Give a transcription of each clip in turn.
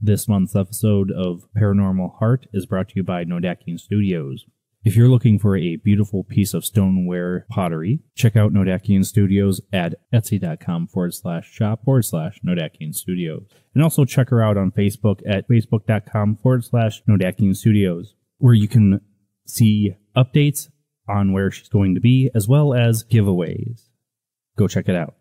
This month's episode of Paranormal Heart is brought to you by Nodakian Studios. If you're looking for a beautiful piece of stoneware pottery, check out Nodakian Studios at etsy.com/shop/Nodakian Studios. And also check her out on Facebook at facebook.com/Nodakian Studios, where you can see updates on where she's going to be, as well as giveaways. Go check it out.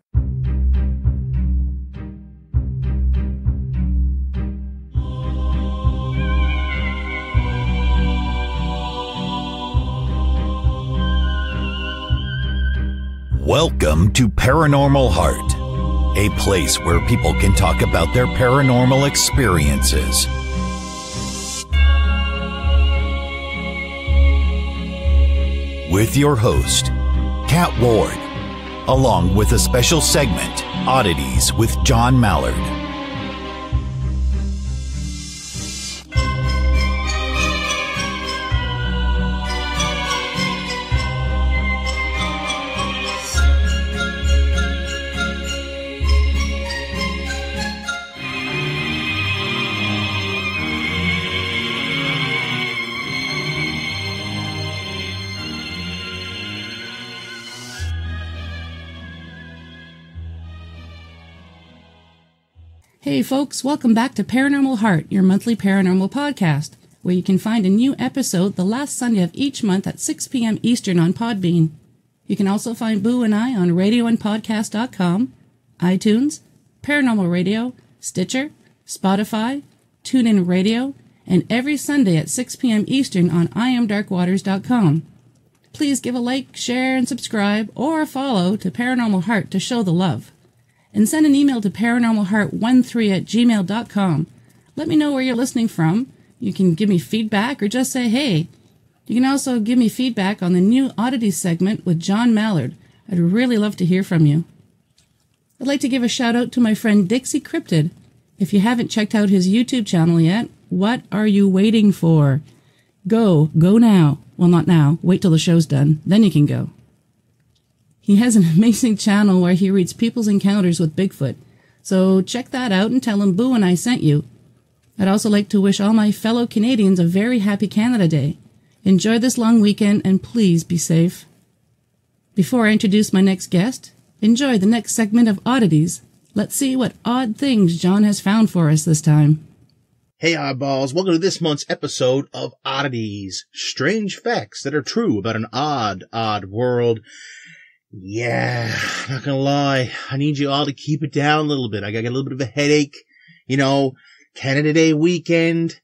Welcome to Paranormal Heart, a place where people can talk about their paranormal experiences. With your host, Kat Ward, along with a special segment, Oddities with Jon Mallard. Hey folks, welcome back to Paranormal Heart, your monthly paranormal podcast, where you can find a new episode the last Sunday of each month at 6 p.m. Eastern on Podbean. You can also find Boo and I on radioandpodcast.com, iTunes, Paranormal Radio, Stitcher, Spotify, TuneIn Radio, and every Sunday at 6 p.m. Eastern on IamDarkWaters.com. Please give a like, share, and subscribe, or a follow to Paranormal Heart to show the love. And send an email to paranormalheart13@gmail.com. Let me know where you're listening from. You can give me feedback or just say hey. You can also give me feedback on the new Oddities segment with Jon Mallard. I'd really love to hear from you. I'd like to give a shout out to my friend Dixie Cryptid. If you haven't checked out his YouTube channel yet, what are you waiting for? Go now. Well, not now. Wait till the show's done. Then you can go. He has an amazing channel where he reads people's encounters with Bigfoot, so check that out and tell him Boo and I sent you. I'd also like to wish all my fellow Canadians a very happy Canada Day. Enjoy this long weekend and please be safe. Before I introduce my next guest, enjoy the next segment of Oddities. Let's see what odd things Jon has found for us this time. Hey oddballs, welcome to this month's episode of Oddities, strange facts that are true about an odd world. Yeah, not gonna lie, I need you all to keep it down a little bit. I got a little bit of a headache. You know, Canada Day weekend.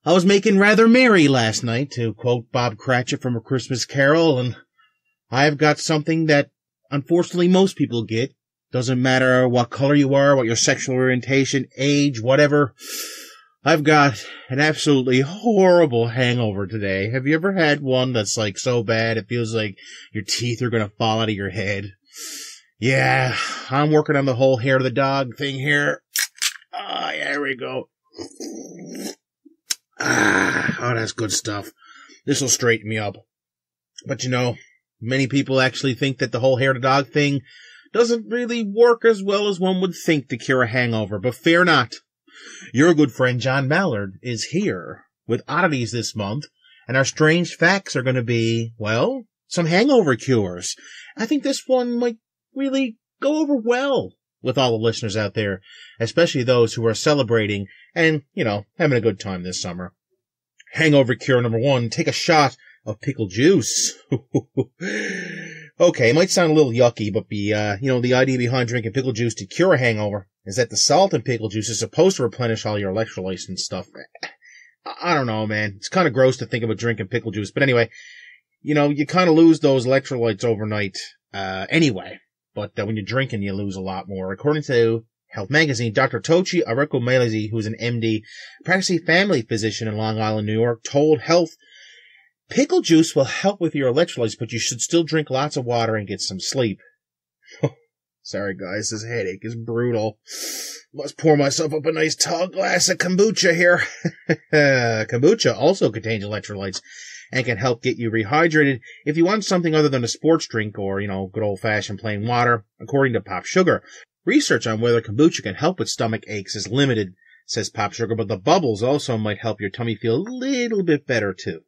I was making rather merry last night, to quote Bob Cratchit from A Christmas Carol, and I've got something that unfortunately most people get. Doesn't matter what color you are, what your sexual orientation, age, whatever. I've got an absolutely horrible hangover today. Have you ever had one that's like so bad it feels like your teeth are going to fall out of your head? Yeah, I'm working on the whole hair of the dog thing here. Ah, yeah, here we go. Oh, that's good stuff. This'll straighten me up. But you know, many people actually think that the whole hair of the dog thing doesn't really work as well as one would think to cure a hangover, but fear not. Your good friend Jon Mallard is here with Oddities this month, and our strange facts are going to be, well, some hangover cures. I think this one might really go over well with all the listeners out there, especially those who are celebrating and, you know, having a good time this summer. Hangover cure number 1, take a shot of pickle juice. Okay, it might sound a little yucky, but the idea behind drinking pickle juice to cure a hangover is that the salt in pickle juice is supposed to replenish all your electrolytes and stuff. I don't know, man. It's kind of gross to think about drinking pickle juice. But anyway, you know, you kind of lose those electrolytes overnight anyway. But when you're drinking, you lose a lot more. According to Health Magazine, Dr. Tochi Arekomalazi, who's an MD, practicing family physician in Long Island, New York, told Health, pickle juice will help with your electrolytes, but you should still drink lots of water and get some sleep. Sorry, guys, this headache is brutal. Must pour myself up a nice tall glass of kombucha here. Kombucha also contains electrolytes and can help get you rehydrated if you want something other than a sports drink or, good old-fashioned plain water, according to Pop Sugar. Research on whether kombucha can help with stomach aches is limited, says Pop Sugar, but the bubbles also might help your tummy feel a little bit better too.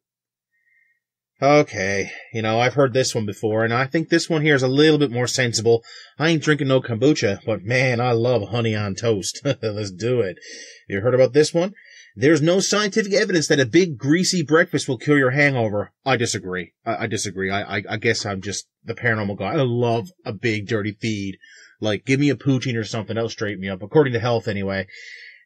Okay, I've heard this one before, and I think this one here is a little bit more sensible. I ain't drinking no kombucha, but man, I love honey on toast. Let's do it. You heard about this one? There's no scientific evidence that a big greasy breakfast will cure your hangover. I disagree. I disagree. I guess I'm just the paranormal guy. I love a big dirty feed. Like, give me a poutine or something, that'll straighten me up. According to health, anyway.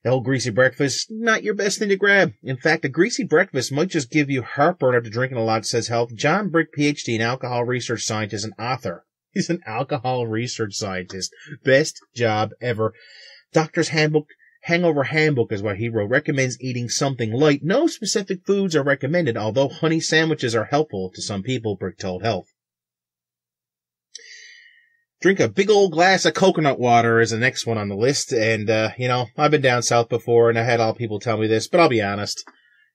The whole greasy breakfast, not your best thing to grab. In fact, a greasy breakfast might just give you heartburn after drinking a lot, says Health. Jon Brick, PhD, an alcohol research scientist and author. He's an alcohol research scientist. Best job ever. Doctor's Handbook, Hangover Handbook is what he wrote. Recommends eating something light. No specific foods are recommended, although honey sandwiches are helpful to some people, Brick told Health. Drink a big old glass of coconut water is the next one on the list. And, I've been down south before and I had all people tell me this, but I'll be honest.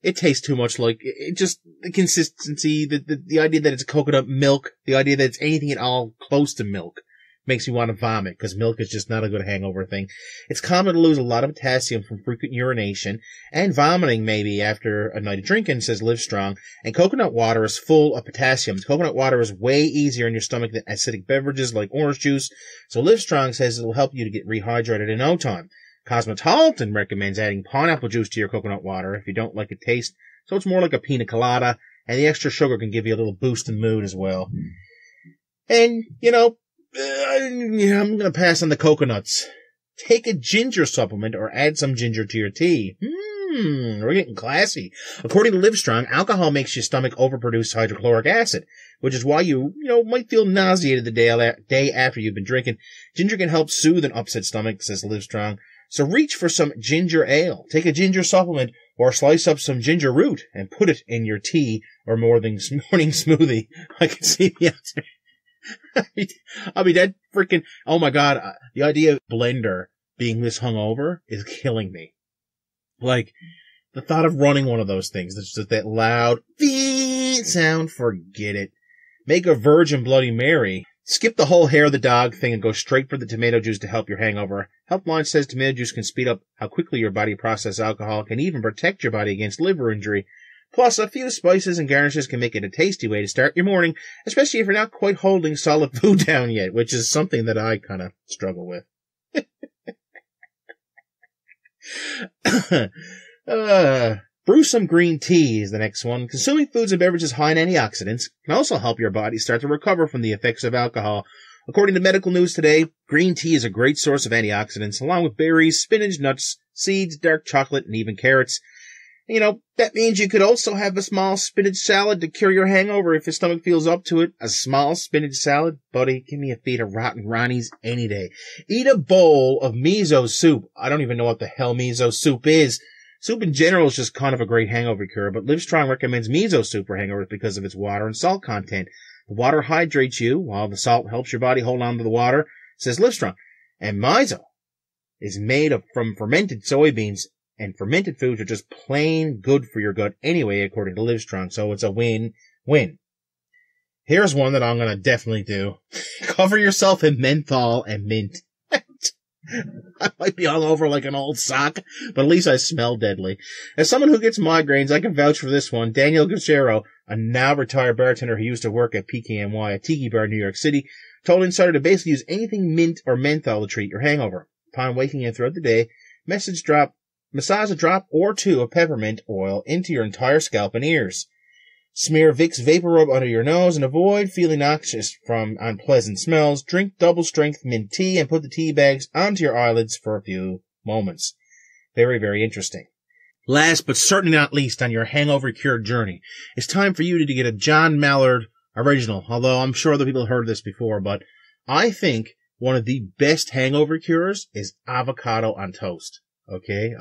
It tastes too much like, the consistency, the idea that it's coconut milk, the idea that it's anything at all close to milk makes me want to vomit because milk is just not a good hangover thing. It's common to lose a lot of potassium from frequent urination and vomiting maybe after a night of drinking, says Livestrong. And coconut water is full of potassium. Coconut water is way easier in your stomach than acidic beverages like orange juice. So Livestrong says it will help you to get rehydrated in no time. Cosmopolitan recommends adding pineapple juice to your coconut water if you don't like the taste. So it's more like a pina colada, and the extra sugar can give you a little boost in mood as well. And, I'm going to pass on the coconuts. Take a ginger supplement or add some ginger to your tea. We're getting classy. According to Livestrong, alcohol makes your stomach overproduce hydrochloric acid, which is why you might feel nauseated the day after you've been drinking. Ginger can help soothe an upset stomach, says Livestrong. So reach for some ginger ale. Take a ginger supplement or slice up some ginger root and put it in your tea or morning smoothie. I can see the answer. That freaking, oh my God, the idea of blender being this hungover is killing me. Like, the thought of running one of those things, that's just that loud sound, forget it. Make a virgin Bloody Mary. Skip the whole hair of the dog thing and go straight for the tomato juice to help your hangover. Healthline says tomato juice can speed up how quickly your body processes alcohol, can even protect your body against liver injury. Plus, a few spices and garnishes can make it a tasty way to start your morning, especially if you're not quite holding solid food down yet, which is something that I kind of struggle with. Brew some green tea is the next one. Consuming foods and beverages high in antioxidants can also help your body start to recover from the effects of alcohol. According to Medical News Today, green tea is a great source of antioxidants, along with berries, spinach, nuts, seeds, dark chocolate, and even carrots. That means you could also have a small spinach salad to cure your hangover if your stomach feels up to it. A small spinach salad? Buddy, give me a feed of Rotten Ronnie's any day. Eat a bowl of miso soup. I don't even know what the hell miso soup is. Soup in general is just kind of a great hangover cure, but Livestrong recommends miso soup for hangovers because of its water and salt content. The water hydrates you, while the salt helps your body hold on to the water, says Livestrong. And miso is made from fermented soybeans, and fermented foods are just plain good for your gut anyway, according to Livestrong, so it's a win-win. Here's one that I'm going to definitely do. Cover yourself in menthol and mint. I might be all over like an old sock, but at least I smell deadly. As someone who gets migraines, I can vouch for this one. Daniel Guerrero, a now retired bartender who used to work at PKNY, a tiki bar in New York City, told Insider to basically use anything mint or menthol to treat your hangover. Upon waking in throughout the day, massage a drop or two of peppermint oil into your entire scalp and ears. Smear Vicks Vapor Rub under your nose and avoid feeling noxious from unpleasant smells. Drink double-strength mint tea and put the tea bags onto your eyelids for a few moments. Very, very interesting. Last but certainly not least on your hangover cure journey, it's time for you to get a Jon Mallard original, although I'm sure other people have heard this before, but I think one of the best hangover cures is avocado on toast. Okay?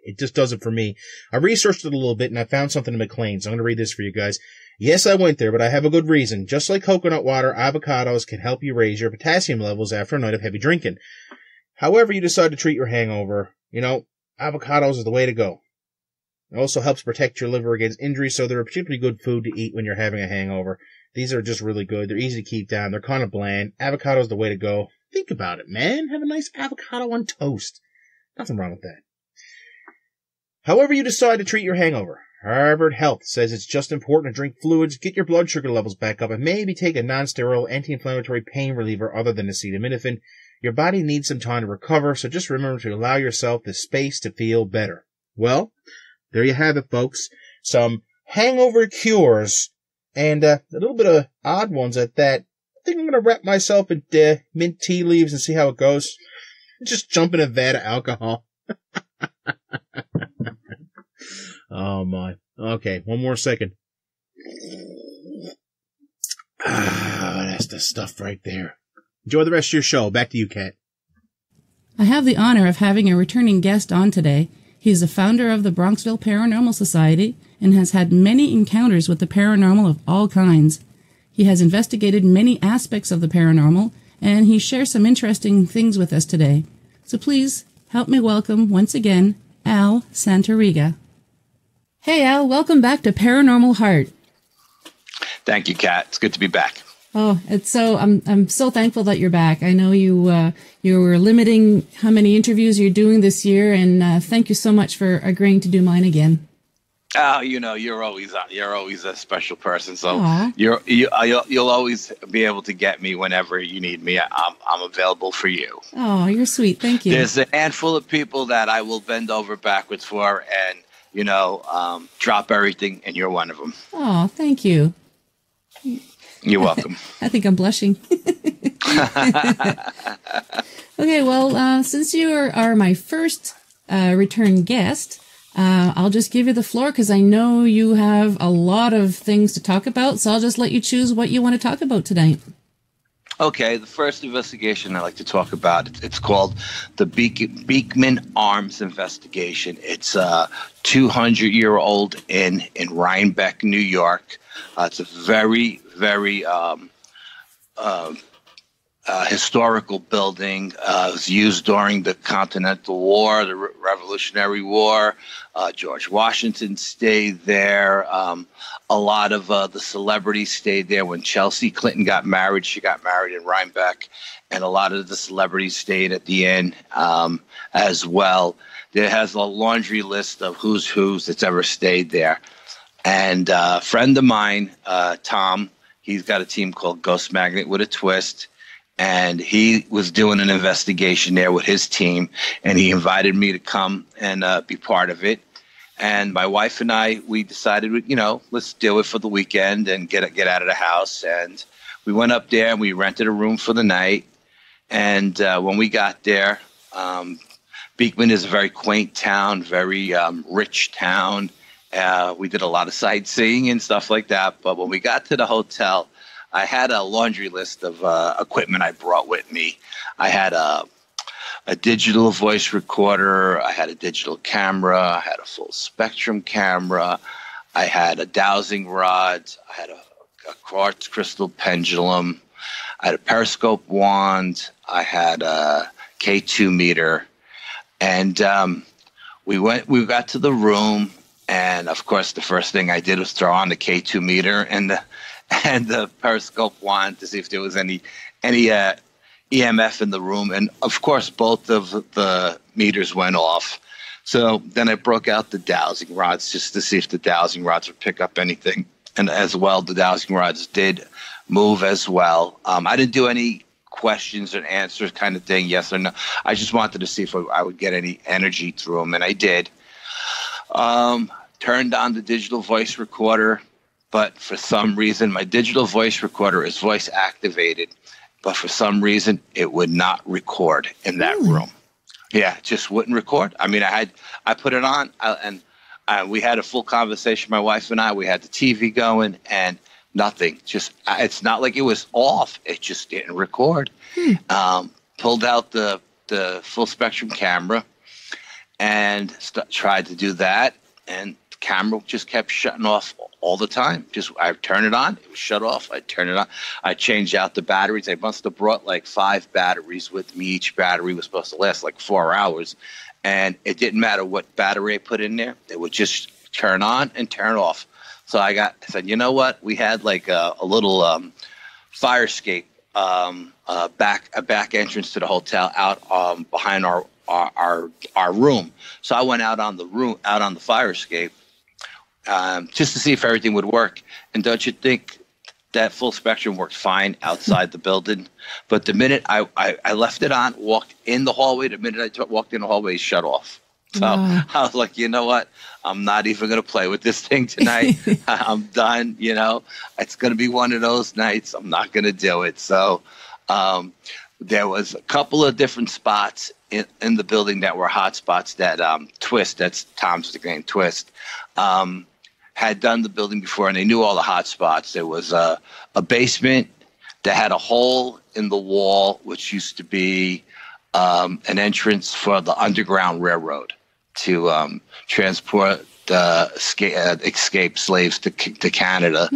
It just does it for me. I researched it a little bit and I found something in McLean, so I'm going to read this for you guys. Yes, I went there, but I have a good reason. Just like coconut water, avocados can help you raise your potassium levels after a night of heavy drinking. However you decide to treat your hangover, avocados is the way to go. It also helps protect your liver against injury, so they're a particularly good food to eat when you're having a hangover. These are just really good. They're easy to keep down. They're kind of bland. Avocado is the way to go. Think about it, man. Have a nice avocado on toast. Nothing wrong with that. However you decide to treat your hangover, Harvard Health says it's just important to drink fluids, get your blood sugar levels back up, and maybe take a non-steroidal anti-inflammatory pain reliever other than acetaminophen. Your body needs some time to recover, so just remember to allow yourself the space to feel better. Well, there you have it, folks. Some hangover cures, and a little bit of odd ones at that. I think I'm going to wrap myself in mint tea leaves and see how it goes. Just jump in a vat of alcohol. Oh, my. Okay, one more second. That's the stuff right there. Enjoy the rest of your show. Back to you, Kat. I have the honor of having a returning guest on today. He is the founder of the Bronxville Paranormal Society and has had many encounters with the paranormal of all kinds. He has investigated many aspects of the paranormal, and he shares some interesting things with us today. So please help me welcome, once again, Al Santariga. Hey, Al, welcome back to Paranormal Heart. Thank you, Kat. It's good to be back. Oh, I'm so thankful that you're back. I know you were limiting how many interviews you're doing this year, and thank you so much for agreeing to do mine again. Oh, you're always a special person. So you'll always be able to get me whenever you need me. I'm available for you. Oh, you're sweet. Thank you. There's a handful of people that I will bend over backwards for, and drop everything, and you're one of them. Oh, thank you. You're welcome. I think I'm blushing. Okay, well, since you are my first return guest, I'll just give you the floor because I know you have a lot of things to talk about, so I'll just let you choose what you want to talk about tonight. Okay, the first investigation I'd like to talk about, it's called the Beekman Arms Investigation. It's a 200-year-old in Rhinebeck, New York. It's a very, very historical building. It was used during the Continental War, the Revolutionary War. George Washington stayed there. A lot of the celebrities stayed there. When Chelsea Clinton got married, she got married in Rhinebeck, and a lot of the celebrities stayed at the inn as well. There has a laundry list of who's that's ever stayed there. And a friend of mine, Tom, he's got a team called Ghost Magnet with a Twist. And he was doing an investigation there with his team, and he invited me to come and be part of it. And my wife and I, we decided, let's do it for the weekend and get out of the house. And we went up there and we rented a room for the night. And when we got there, Beekman is a very quaint town, very rich town. We did a lot of sightseeing and stuff like that. But when we got to the hotel, I had a laundry list of equipment I brought with me. I had a digital voice recorder. I had a digital camera. I had a full spectrum camera. I had a dowsing rod. I had a quartz crystal pendulum. I had a periscope wand. I had a K2 meter. And we got to the room. And, of course, the first thing I did was throw on the K2 meter and the periscope wand to see if there was any EMF in the room. And, of course, both of the meters went off. So then I broke out the dowsing rods just to see if the dowsing rods would pick up anything. And as well, the dowsing rods did move as well. I didn't do any questions and answers kind of thing, yes or no. I just wanted to see if I would get any energy through them, and I did. Turned on the digital voice recorder, but for some reason, my digital voice recorder is voice activated, but for some reason, it would not record in that room. Yeah, it just wouldn't record. I mean, I put it on, and we had a full conversation, my wife and I. We had the TV going, and nothing. Just it's not like it was off. It just didn't record. Pulled out the full spectrum camera and tried to do that, and the camera just kept shutting off all the time. Just I turn it on, it would shut off. I turn it on. I changed out the batteries. I must have brought like 5 batteries with me. Each battery was supposed to last like 4 hours, and it didn't matter what battery I put in there. It would just turn on and turn off. So I said, you know what? We had like a little fire escape, a back entrance to the hotel out behind our our room. So I went out on the fire escape, just to see if everything would work. And don't you think that full spectrum worked fine outside the building? But the minute I left it on, walked in the hallway, walked in the hallway, it shut off. So I was like, you know what? I'm not even going to play with this thing tonight. I'm done. It's going to be one of those nights. I'm not going to do it. So there was a couple of different spots in the building that were hot spots that Twist, that's Tom's nickname, Twist, had done the building before, and they knew all the hot spots. There was a basement that had a hole in the wall, which used to be an entrance for the Underground Railroad to transport escaped slaves to Canada.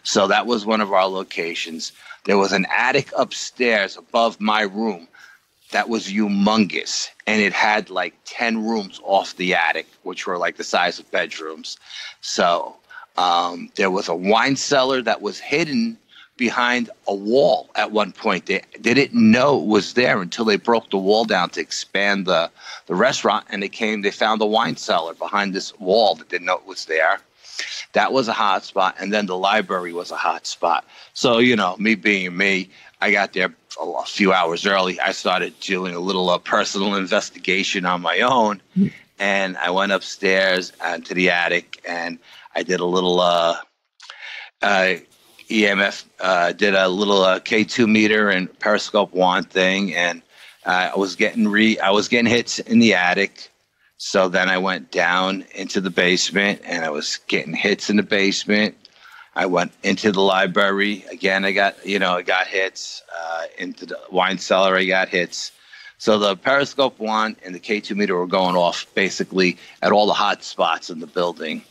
So that was one of our locations. There was an attic upstairs above my room that was humongous, and it had like 10 rooms off the attic, which were like the size of bedrooms. So there was a wine cellar that was hidden behind a wall at one point. They didn't know it was there until they broke the wall down to expand the restaurant, and they found a wine cellar behind this wall that didn't know it was there. That was a hot spot, and then the library was a hot spot. So, me being me, I got there a few hours early. I started doing a little personal investigation on my own, and I went upstairs to the attic, and I did a little EMF, did a little K2 meter and periscope wand thing, and I was getting hits in the attic. So then I went down into the basement, and I was getting hits in the basement. I went into the library again. I got hits. Into the wine cellar, I got hits. So the periscope wand and the K2 meter were going off basically at all the hot spots in the building.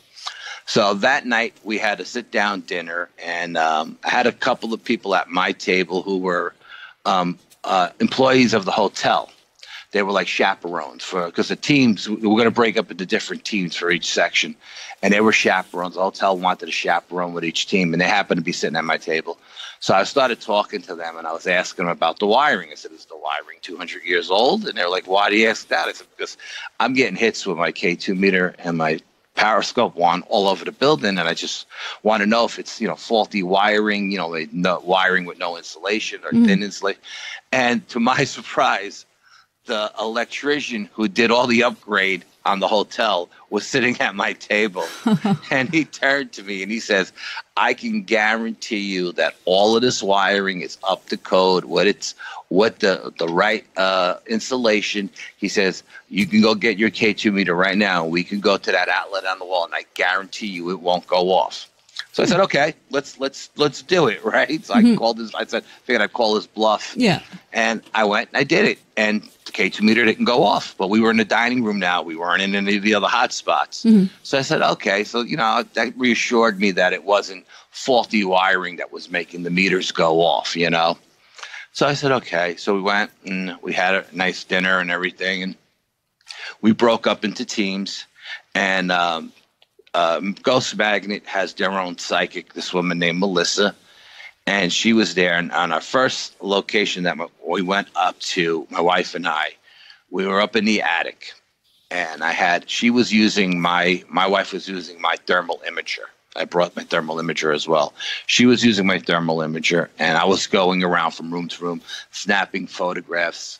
So that night we had a sit-down dinner, and I had a couple of people at my table who were employees of the hotel. They were like chaperones because the teams, we were going to break up into different teams for each section. And they were chaperones. The hotel wanted a chaperone with each team, and they happened to be sitting at my table. So I started talking to them, and I was asking them about the wiring. I said, is the wiring 200 years old? And they were like, why do you ask that? I said, because I'm getting hits with my K2 meter and my periscope wand all over the building, and I just want to know if it's faulty wiring, wiring with no insulation or thin insulation. And to my surprise, the electrician who did all the upgrade on the hotel was sitting at my table. And he turned to me and he says, I can guarantee you that all of this wiring is up to code, what the right insulation. He says, you can go get your K2 meter right now. We can go to that outlet on the wall, and I guarantee you it won't go off. So I said, okay, let's do it, right? So I figured I'd call his bluff. Yeah. And I went and I did it. And the K2 meter didn't go off, but we were in the dining room now. We weren't in any of the other hot spots. So I said, okay. So, that reassured me that it wasn't faulty wiring that was making the meters go off, So I said, okay. So we went and we had a nice dinner and everything. And we broke up into teams, and Ghost Magnet has their own psychic, this woman named Melissa, and she was there. And on our first location that we went up to, my wife and I, we were up in the attic, and she was using my wife was using my thermal imager. I brought my thermal imager as well. She was using my thermal imager, and I was going around from room to room, snapping photographs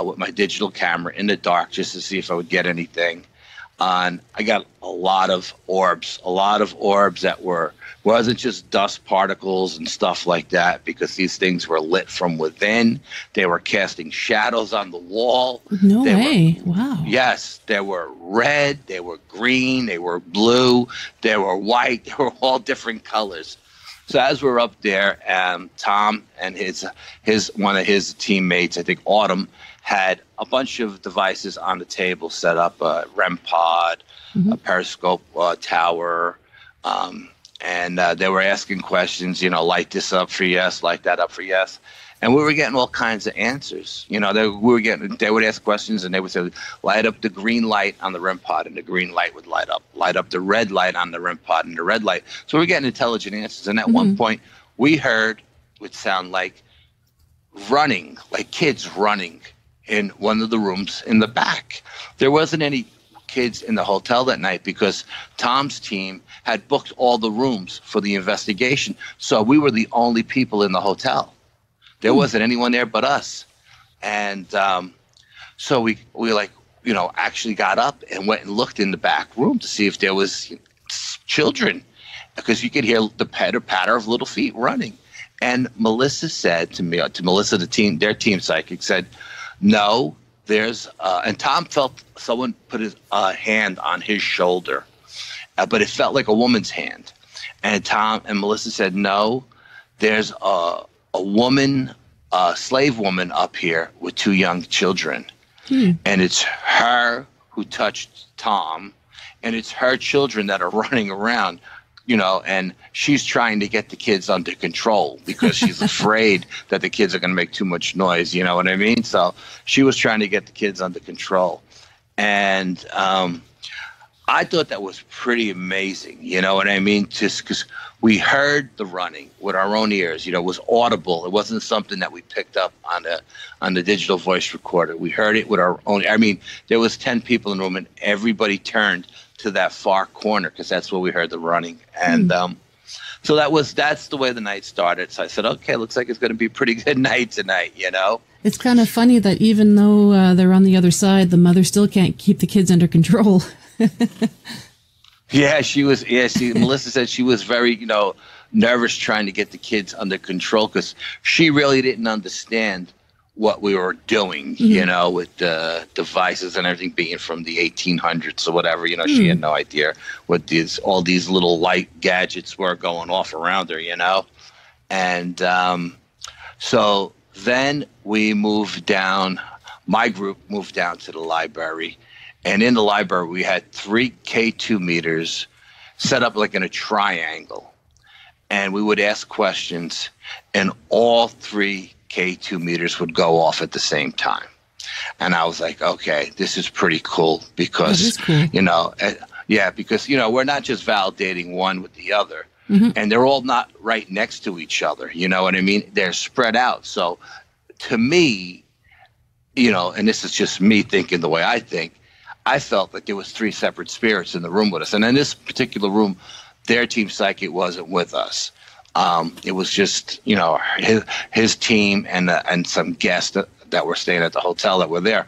with my digital camera in the dark just to see if I would get anything. I got a lot of orbs that wasn't just dust particles and stuff like that, because these things were lit from within. They were casting shadows on the wall. No way. Wow. Yes, they were red, they were green, they were blue, they were white, they were all different colors. So as we're up there, Tom and one of his teammates, I think Autumn, had a bunch of devices on the table set up, a REM pod, a periscope tower, and they were asking questions, light this up for yes, light that up for yes. And we were getting all kinds of answers. They would ask questions, and they would say, light up the green light on the REM pod, and the green light would light up the red light on the REM pod, and the red light. So we were getting intelligent answers. And at one point, we heard what sound like running, like kids running in one of the rooms in the back. There wasn't any kids in the hotel that night because Tom's team had booked all the rooms for the investigation. So we were the only people in the hotel. There wasn't anyone there but us. And so we like, you know, actually got up and went and looked in the back room to see if there was children, because you could hear the patter of little feet running. And Melissa said to me, to Melissa, their team psychic, said, no, there's, and Tom felt someone put his hand on his shoulder, but it felt like a woman's hand. And Tom and Melissa said, no, there's a woman, a slave woman up here with 2 young children. And it's her who touched Tom, and it's her children that are running around, you know, and she's trying to get the kids under control because she's afraid that the kids are going to make too much noise. You know what I mean? So she was trying to get the kids under control. And I thought that was pretty amazing. You know what I mean? Just because we heard the running with our own ears, you know, it was audible. It wasn't something that we picked up on the digital voice recorder. We heard it with our own. I mean, there was 10 people in the room, and everybody turned to that far corner because that's where we heard the running. And so that's the way the night started. So I said, okay, looks like it's going to be a pretty good night tonight, you know? It's kind of funny that even though they're on the other side, the mother still can't keep the kids under control. Yeah, she was. Yeah, Melissa said she was very, you know, nervous trying to get the kids under control because she really didn't understand what we were doing, you know, with the devices and everything being from the 1800s or whatever. You know, she had no idea what all these little light gadgets were going off around her, you know. And so then we moved down. My group moved down to the library. And in the library, we had 3 K2 meters set up like in a triangle. And we would ask questions, and all 3 K2 meters would go off at the same time. And I was like, okay, this is pretty cool because, you know, because, you know, we're not just validating one with the other. And they're all not right next to each other. You know what I mean? They're spread out. So to me, you know, and this is just me thinking the way I think, I felt like there was 3 separate spirits in the room with us. And in this particular room, their team psychic wasn't with us. It was just, you know, his team and some guests that were staying at the hotel that were there.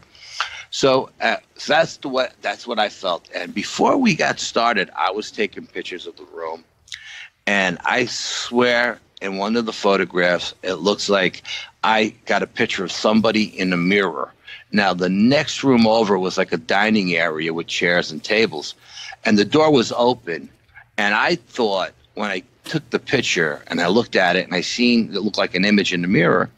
So that's what I felt. And before we got started, I was taking pictures of the room. And I swear in one of the photographs, it looks like I got a picture of somebody in a mirror. Now, the next room over was like a dining area with chairs and tables, and the door was open. And I thought when I took the picture and I looked at it and I seen it looked like an image in the mirror,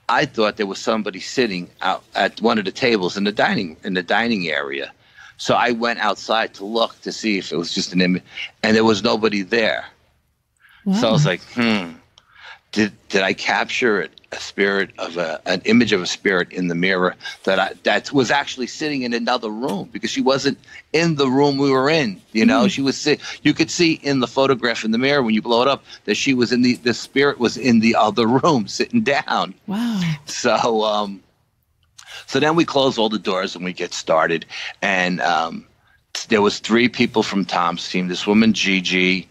I thought there was somebody sitting out at one of the tables in the dining area. So I went outside to look to see if it was just an image, and there was nobody there. Wow. So I was like, did I capture a spirit of an image of a spirit in the mirror that was actually sitting in another room, because she wasn't in the room we were in. You know, she was you could see in the photograph in the mirror when you blow it up that she was in the spirit was in the other room sitting down. Wow. So then we close all the doors and we get started, and there was 3 people from Tom's team. This woman Gigi,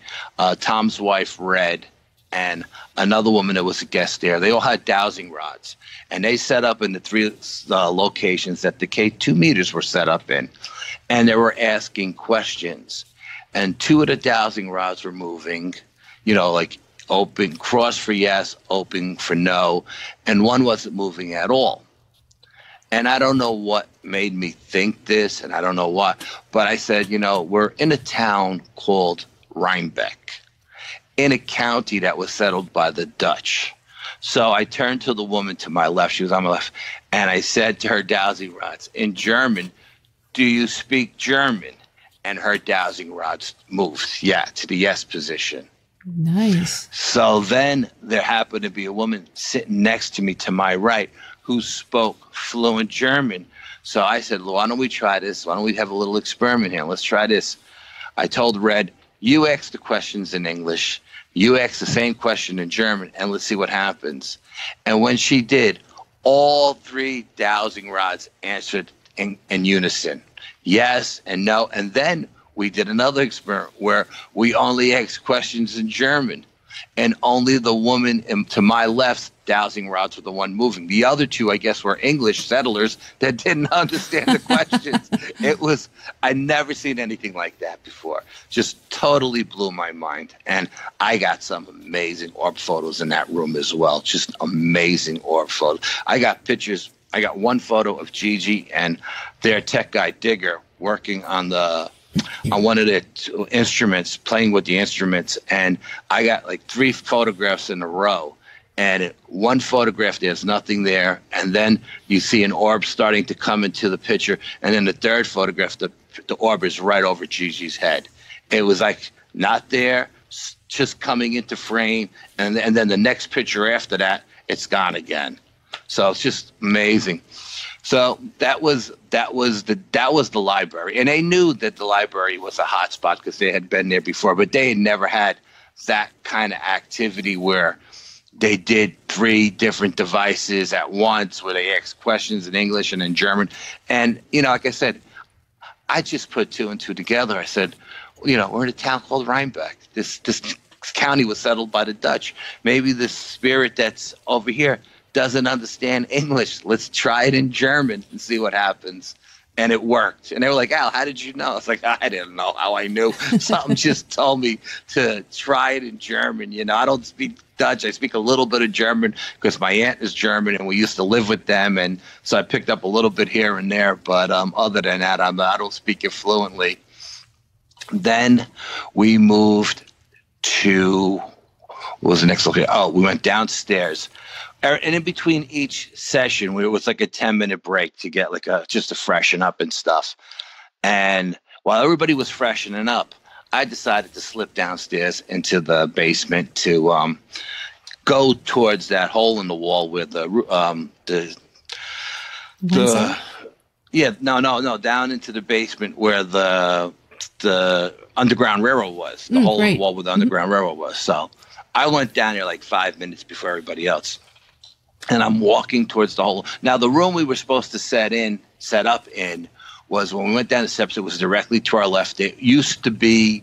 Tom's wife Red, and another woman that was a guest there. They all had dowsing rods, and they set up in the 3 locations that the K2 meters were set up in, and they were asking questions. And 2 of the dowsing rods were moving, you know, like open, cross for yes, open for no, and one wasn't moving at all. And I don't know what made me think this, and I don't know what, but I said, you know, we're in a town called Rhinebeck, in a county that was settled by the Dutch. So I turned to the woman to my left, she was on my left, and I said to her dowsing rods in German, do you speak German? And her dowsing rods moved, to the yes position. Nice. So then there happened to be a woman sitting next to me to my right who spoke fluent German. So I said, why don't we try this? Why don't we have a little experiment here? Let's try this. I told Red, you ask the questions in English, you ask the same question in German, and let's see what happens. And when she did, All 3 dowsing rods answered in unison, yes and no. And then we did another experiment where we only asked questions in German, and only the woman to my left dowsing rods were the one moving. The other 2, I guess, were English settlers that didn't understand the questions. I'd never seen anything like that before. Just totally blew my mind. And I got some amazing orb photos in that room as well. Just amazing orb photos. I got pictures. I got one photo of Gigi and their tech guy Digger working on one of the instruments, playing with the instruments. And I got like 3 photographs in a row. And one photograph, there's nothing there. And then you see an orb starting to come into the picture. And then the third photograph, the orb is right over Gigi's head. It was like not there, just coming into frame. And then the next picture after that, it's gone again. So it's just amazing. So that was the library. And they knew that the library was a hot spot because they had been there before, but they had never had that kind of activity where they did 3 different devices at once, where they asked questions in English and in German. And, like I said, I just put 2 and 2 together. I said, we're in a town called Rhinebeck. This county was settled by the Dutch. Maybe the spirit that's over here doesn't understand English. Let's try it in German and see what happens. And it worked. And they were like, Al, how did you know? I was like, I didn't know how I knew. Something just told me to try it in German. I don't speak Dutch. I speak a little bit of German because my aunt is German and we used to live with them. And so I picked up a little bit here and there. But other than that, I don't speak it fluently. Then we moved to, what was the next location? Oh, we went downstairs. And in between each session, it was like a 10-minute break to get just to freshen up and stuff. And while everybody was freshening up, I decided to slip downstairs into the basement to go towards that hole in the wall where down into the basement where the Underground Railroad was, the hole in the wall where the Underground Railroad was. So I went down there like 5 minutes before everybody else. And I'm walking towards the hole. Now, the room we were supposed to set up in, was when we went down the steps, it was directly to our left. It used to be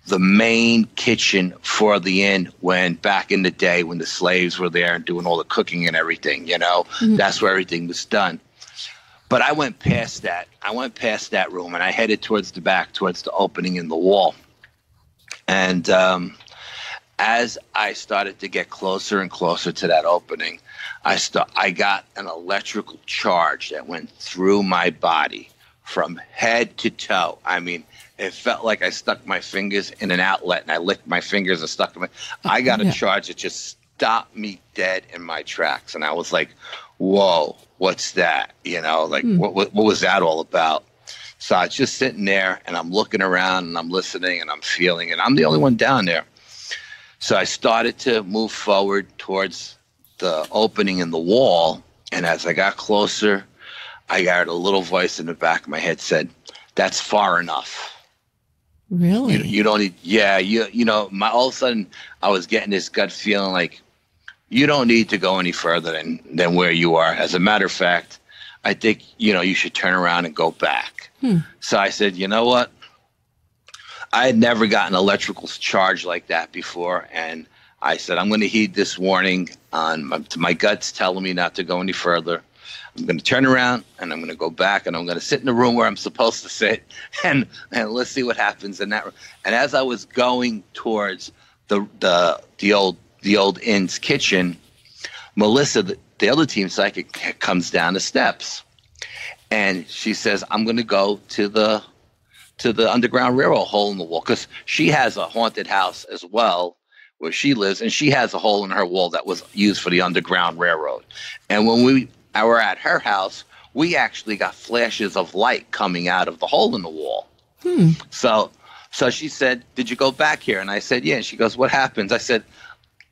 the main kitchen for the inn when back in the day when the slaves were there and doing all the cooking and everything, That's where everything was done. But I went past that. I went past that room and I headed towards the back, towards the opening in the wall. And as I started to get closer and closer to that opening, I got an electrical charge that went through my body from head to toe. I mean, it felt like I stuck my fingers in an outlet and I licked my fingers and stuck them in. I got a charge that just stopped me dead in my tracks. And I was like, whoa, what's that? What was that all about? So I was just sitting there and I'm looking around and I'm listening and I'm feeling, and I'm the only one down there. So I started to move forward towards the opening in the wall, and as I got closer, I heard a little voice in the back of my head said, "That's far enough." Really? You don't need, all of a sudden I was getting this gut feeling like you don't need to go any further than where you are. As a matter of fact, I think, you should turn around and go back. So I said, you know what? I had never gotten electrical charge like that before, and I said, I'm going to heed this warning. My gut's telling me not to go any further. I'm going to turn around, and I'm going to go back, and I'm going to sit in the room where I'm supposed to sit, and let's see what happens in that room. And as I was going towards the old inn's kitchen, Melissa, the other team psychic, comes down the steps, and she says, I'm going to go to the Underground Railroad hole in the wall, because she has a haunted house as well where she lives, and she has a hole in her wall that was used for the Underground Railroad. And when we were at her house, we actually got flashes of light coming out of the hole in the wall. So she said, did you go back here? And I said, yeah. And she goes, what happens? I said,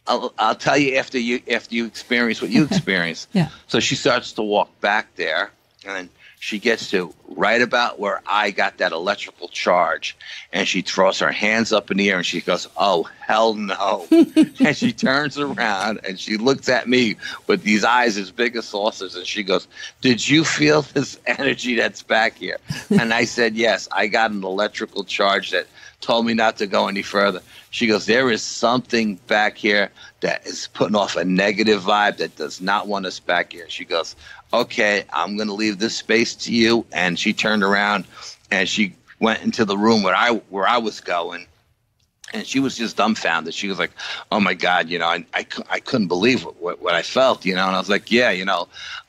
I'll tell you after you experience what you experienced. Yeah. So she starts to walk back there, and She gets to right about where I got that electrical charge, and she throws her hands up in the air and she goes, "Oh, hell no." And she turns around and she looks at me with these eyes as big as saucers, and she goes, "Did you feel this energy that's back here?" And I said, "Yes, I got an electrical charge that told me not to go any further." She goes, "There is something back here that is putting off a negative vibe that does not want us back here." She goes, "Okay, I'm going to leave this space to you." And she turned around and she went into the room where I was going. And she was just dumbfounded. She was like, "Oh my God, I couldn't believe what I felt, And I was like, "Yeah,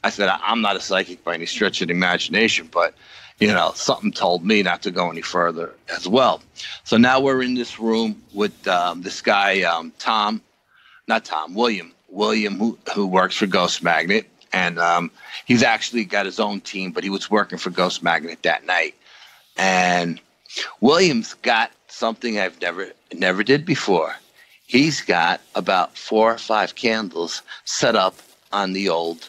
I said, I'm not a psychic by any stretch of the imagination, but something told me not to go any further as well." So now we're in this room with this guy, William, who works for Ghost Magnet. And he's actually got his own team, but he was working for Ghost Magnet that night. And William's got something I've never did before. He's got about 4 or 5 candles set up on the old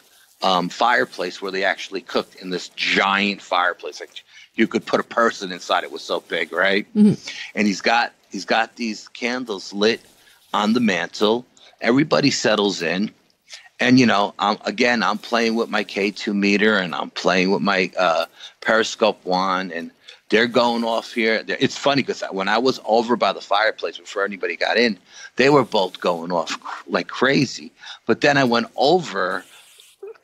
fireplace where they actually cooked, in this giant fireplace. Like you could put a person inside. It was so big, right? Mm-hmm. And he's got these candles lit on the mantle. Everybody settles in. And, I'm playing with my K2 meter, and I'm playing with my periscope wand, and they're going off here. It's funny because when I was over by the fireplace before anybody got in, they were both going off like crazy. But then I went over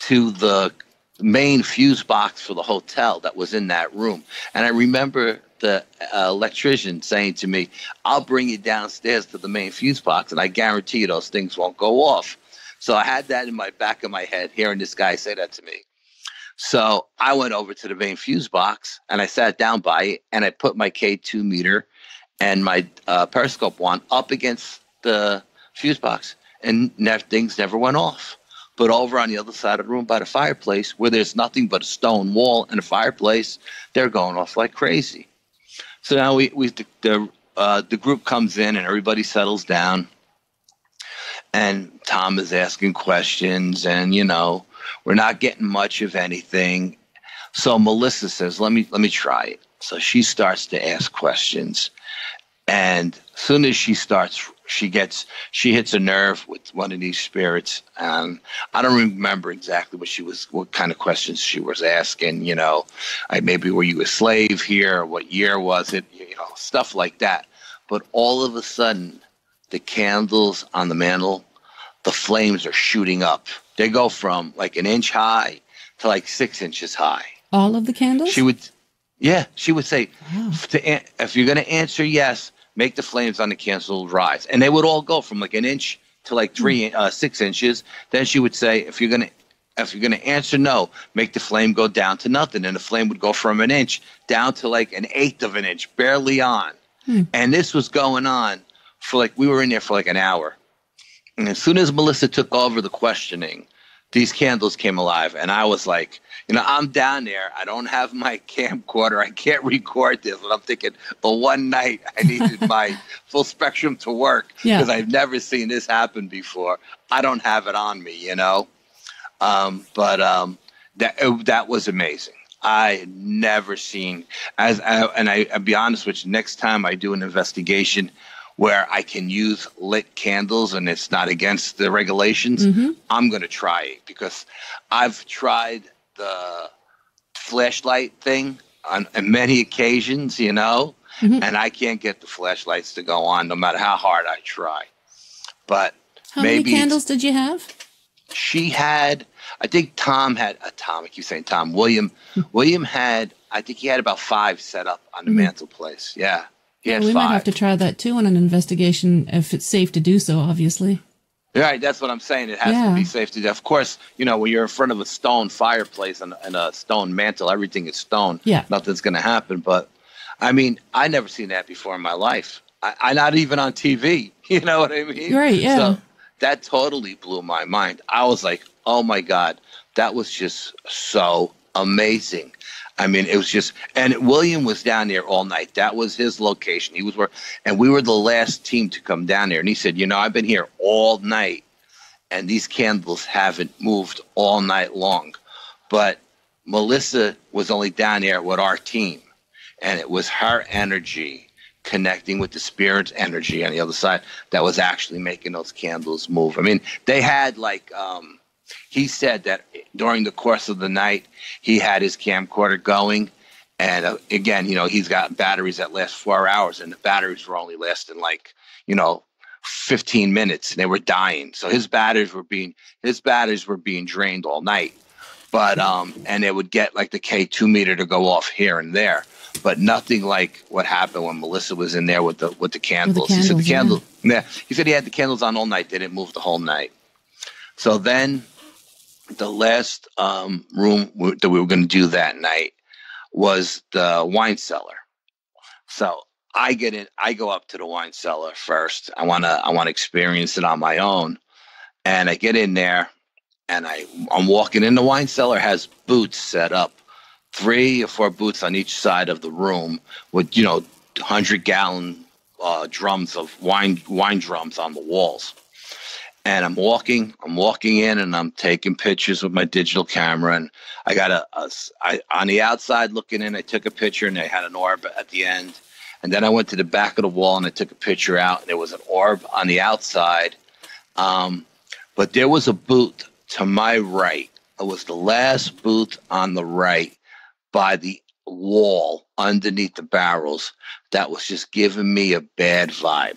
to the main fuse box for the hotel that was in that room. And I remember the electrician saying to me, "I'll bring you downstairs to the main fuse box, and I guarantee you those things won't go off." So I had that in my back of my head, hearing this guy say that to me. So I went over to the main fuse box and I sat down by it, and I put my K2 meter and my periscope wand up against the fuse box, and things never went off. But over on the other side of the room by the fireplace, where there's nothing but a stone wall and a fireplace, they're going off like crazy. So now the group comes in and everybody settles down. And Tom is asking questions, and we're not getting much of anything. So Melissa says, "Let me try it." So she starts to ask questions, and as soon as she starts, she hits a nerve with one of these spirits, and I don't remember exactly what kind of questions she was asking. Maybe were you a slave here? What year was it? Stuff like that. But all of a sudden, the candles on the mantle, the flames are shooting up. They go from like an inch high to like 6 inches high. All of the candles? She would say, if you're going to answer yes, make the flames on the candles rise. And they would all go from like an inch to like 6 inches. Then she would say, if you're going to answer no, make the flame go down to nothing. And the flame would go from an inch down to like 1/8 of an inch, barely on. And this was going on we were in there for like an hour. And as soon as Melissa took over the questioning, these candles came alive. And I was like, I'm down there. I don't have my camcorder. I can't record this. And I'm thinking, one night I needed my full spectrum to work because I've never seen this happen before. I don't have it on me, That was amazing. I had never seen, I'll be honest with you, next time I do an investigation where I can use lit candles and it's not against the regulations, I'm going to try it, because I've tried the flashlight thing on many occasions, and I can't get the flashlights to go on no matter how hard I try. But how many candles did you have? She had, I think Tom had, I keep saying Tom, William had, I think he had about 5 set up on the mantelpiece. Yeah. He had 5. Might have to try that too on an investigation, if it's safe to do so, obviously. Right, that's what I'm saying. It has to be safe to do. Of course, when you're in front of a stone fireplace and a stone mantle, everything is stone. Yeah. Nothing's going to happen. But, I never seen that before in my life. I not even on TV. You know what I mean? Right, yeah. So that totally blew my mind. I was like, oh my God, that was just so amazing. It was just, and William was down there all night. That was his location. He was where, and we were the last team to come down there. And he said, I've been here all night, and these candles haven't moved all night long. But Melissa was only down there with our team, and it was her energy connecting with the spirit's energy on the other side that was actually making those candles move. I mean, they had like, he said that during the course of the night, he had his camcorder going. And again, you know, he's got batteries that last 4 hours, and the batteries were only lasting like, 15 minutes, and they were dying. So his batteries were being drained all night. But and they would get like the K2 meter to go off here and there, but nothing like what happened when Melissa was in there with the candles. He said the candle, he said he had the candles on all night. They didn't move the whole night. So then the last room that we were going to do that night was the wine cellar. So I go up to the wine cellar first. I want to experience it on my own. And I get in there, and I'm walking in. The wine cellar has booths set up, 3 or 4 booths on each side of the room with, 100-gallon drums of wine drums on the walls. And I'm walking in, and I'm taking pictures with my digital camera. And I got on the outside looking in, I took a picture, and they had an orb at the end. And then I went to the back of the wall, and I took a picture out, and there was an orb on the outside. But there was a booth to my right. It was the last booth on the right by the wall underneath the barrels that was just giving me a bad vibe.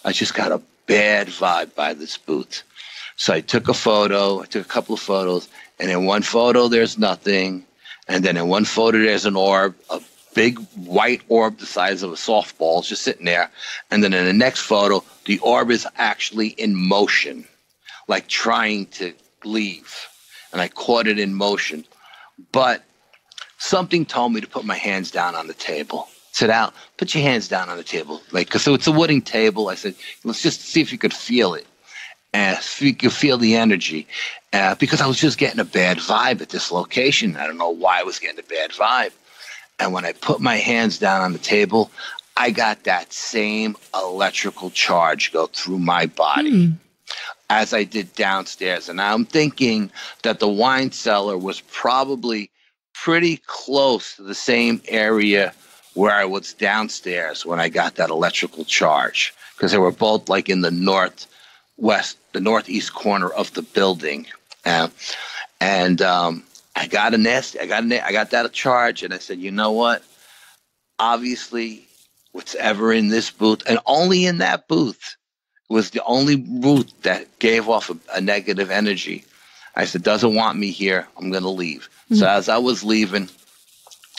I just got a bad vibe by this booth. So I took a photo. I took a couple of photos. And in one photo, there's nothing. And then in one photo, there's an orb, a big white orb the size of a softball. It's just sitting there. And then in the next photo, the orb is actually in motion, like trying to leave. And I caught it in motion. But something told me to put my hands down on the table. Sit out, put your hands down on the table. So it's a wooden table. I said, let's just see if you could feel it. And if you could feel the energy. Because I was just getting a bad vibe at this location. I don't know why I was getting a bad vibe. And when I put my hands down on the table, I got that same electrical charge go through my body as I did downstairs. And I'm thinking that the wine cellar was probably pretty close to the same area where I was downstairs when I got that electrical charge, because they were both like in the northeast corner of the building. I got that charge, and I said, you know what? Obviously, what's ever in this booth, and only in that booth, was the only booth that gave off a negative energy. I said, doesn't want me here. I'm going to leave. Mm-hmm. So as I was leaving,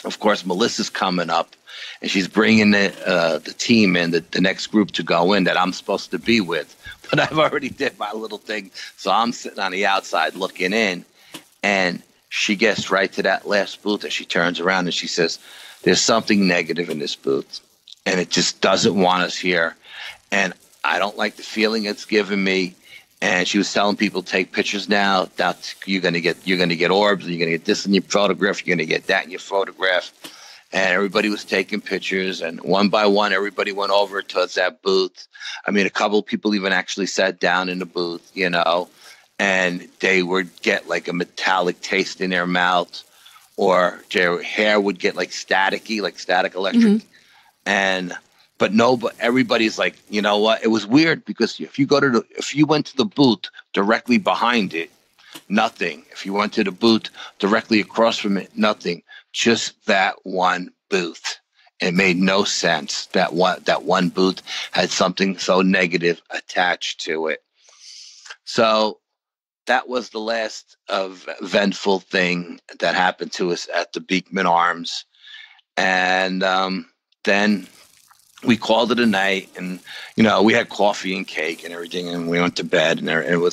of course, Melissa's coming up, and she's bringing the team in, the next group to go in that I'm supposed to be with. But I've already did my little thing, so I'm sitting on the outside looking in, and she gets right to that last booth, and she turns around and she says, there's something negative in this booth, and it just doesn't want us here, and I don't like the feeling it's giving me. And she was telling people, take pictures now. You're gonna get orbs, you're gonna get this in your photograph, you're gonna get that in your photograph. And everybody was taking pictures, and one by one, everybody went over towards that booth. I mean, a couple of people even actually sat down in the booth, and they would get like a metallic taste in their mouth, or their hair would get like static electric. Mm-hmm. But everybody's like, you know what? It was weird because if you went to the booth directly behind it, nothing. If you went to the booth directly across from it, nothing. Just that one booth. It made no sense that one booth had something so negative attached to it. So that was the last eventful thing that happened to us at the Beekman Arms. And then we called it a night, and we had coffee and cake and everything, and we went to bed, and I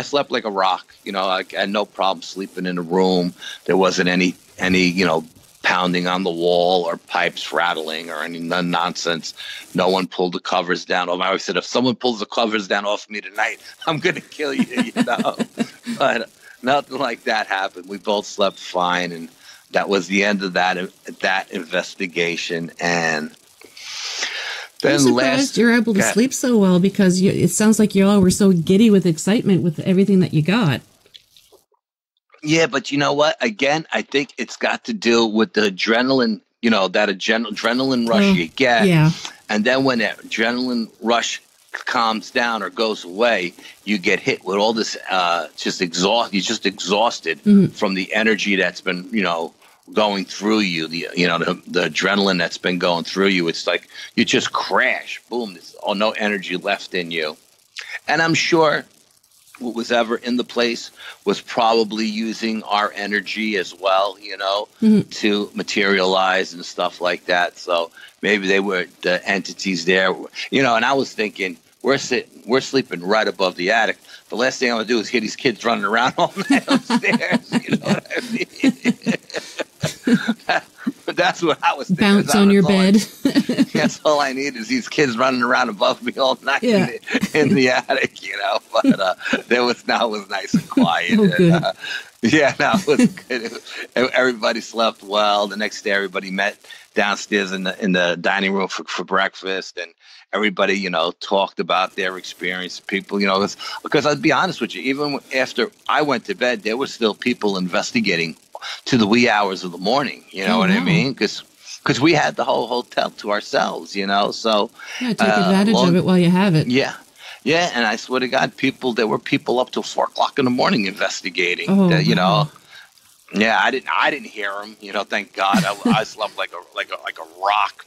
slept like a rock. I had no problem sleeping in the room. There wasn't any pounding on the wall or pipes rattling or any nonsense. No one pulled the covers down. I always said, if someone pulls the covers down off me tonight, I'm gonna kill you. But nothing like that happened. We both slept fine, and that was the end of that investigation. And I'm surprised you're able to sleep so well, because it sounds like you all were so giddy with excitement with everything that you got. Yeah, but you know what? Again, I think it's got to do with the adrenaline, that adrenaline rush you get. Yeah. And then when that adrenaline rush calms down or goes away, you get hit with all this you're just exhausted from the energy that's been, going through you, the adrenaline that's been going through you. It's like you just crash. Boom. There's no energy left in you. And I'm sure what was ever in the place was probably using our energy as well, to materialize and stuff like that. So maybe they were the entities there, and I was thinking, we're sleeping right above the attic. The last thing I want to do is hear these kids running around all night upstairs. You know what I mean? That's what I was thinking. Bounce on your bed. That's all I need is these kids running around above me all night in the attic, But it was nice and quiet. Oh, good. It was good. Everybody slept well. The next day, everybody met downstairs in the dining room for breakfast, and everybody, talked about their experience. People, because I'll be honest with you, even after I went to bed, there were still people investigating to the wee hours of the morning. You know what I mean? Because we had the whole hotel to ourselves. So take advantage of it while you have it. Yeah. Yeah, and I swear to God, there were people up till 4 o'clock in the morning investigating. Wow. Yeah, I didn't hear them. Thank God. I slept like a rock.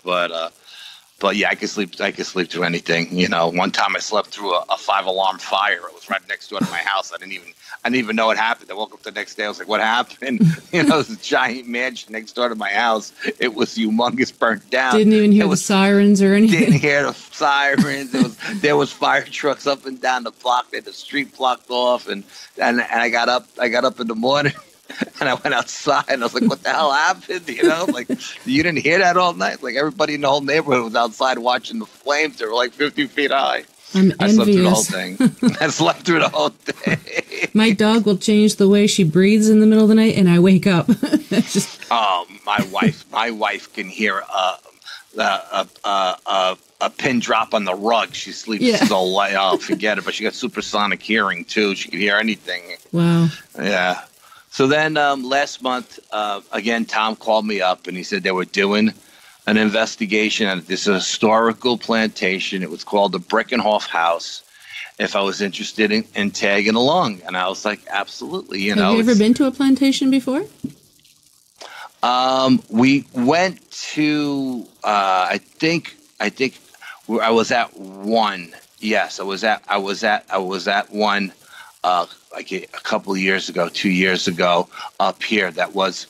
But yeah, I could sleep through anything. One time I slept through a 5-alarm fire. It was right next door to my house. I didn't even know what happened. I woke up the next day. I was like, "What happened?" This giant mansion next door to my house. It was humongous, burnt down. Didn't even hear the sirens or anything. Didn't hear the sirens. There was fire trucks up and down the block. They had the street blocked off, and I got up in the morning. And I went outside and I was like, what the hell happened? Like, you didn't hear that all night? Like, everybody in the whole neighborhood was outside watching the flames. They were like 50 feet high. I slept through the whole thing. I slept through the whole day. My dog will change the way she breathes in the middle of the night and I wake up. My wife can hear a pin drop on the rug. She sleeps so light. Oh, forget it. But she got supersonic hearing too. She can hear anything. Wow. Yeah. So then last month, again, Tom called me up and he said they were doing an investigation at this historical plantation. It was called the Brickenhoff House. If I was interested in tagging along. And I was like, absolutely. Have you ever been to a plantation before? We went to, I think I was at one. Yes, I was at one. Like a couple of years ago, 2 years ago, up here. That was,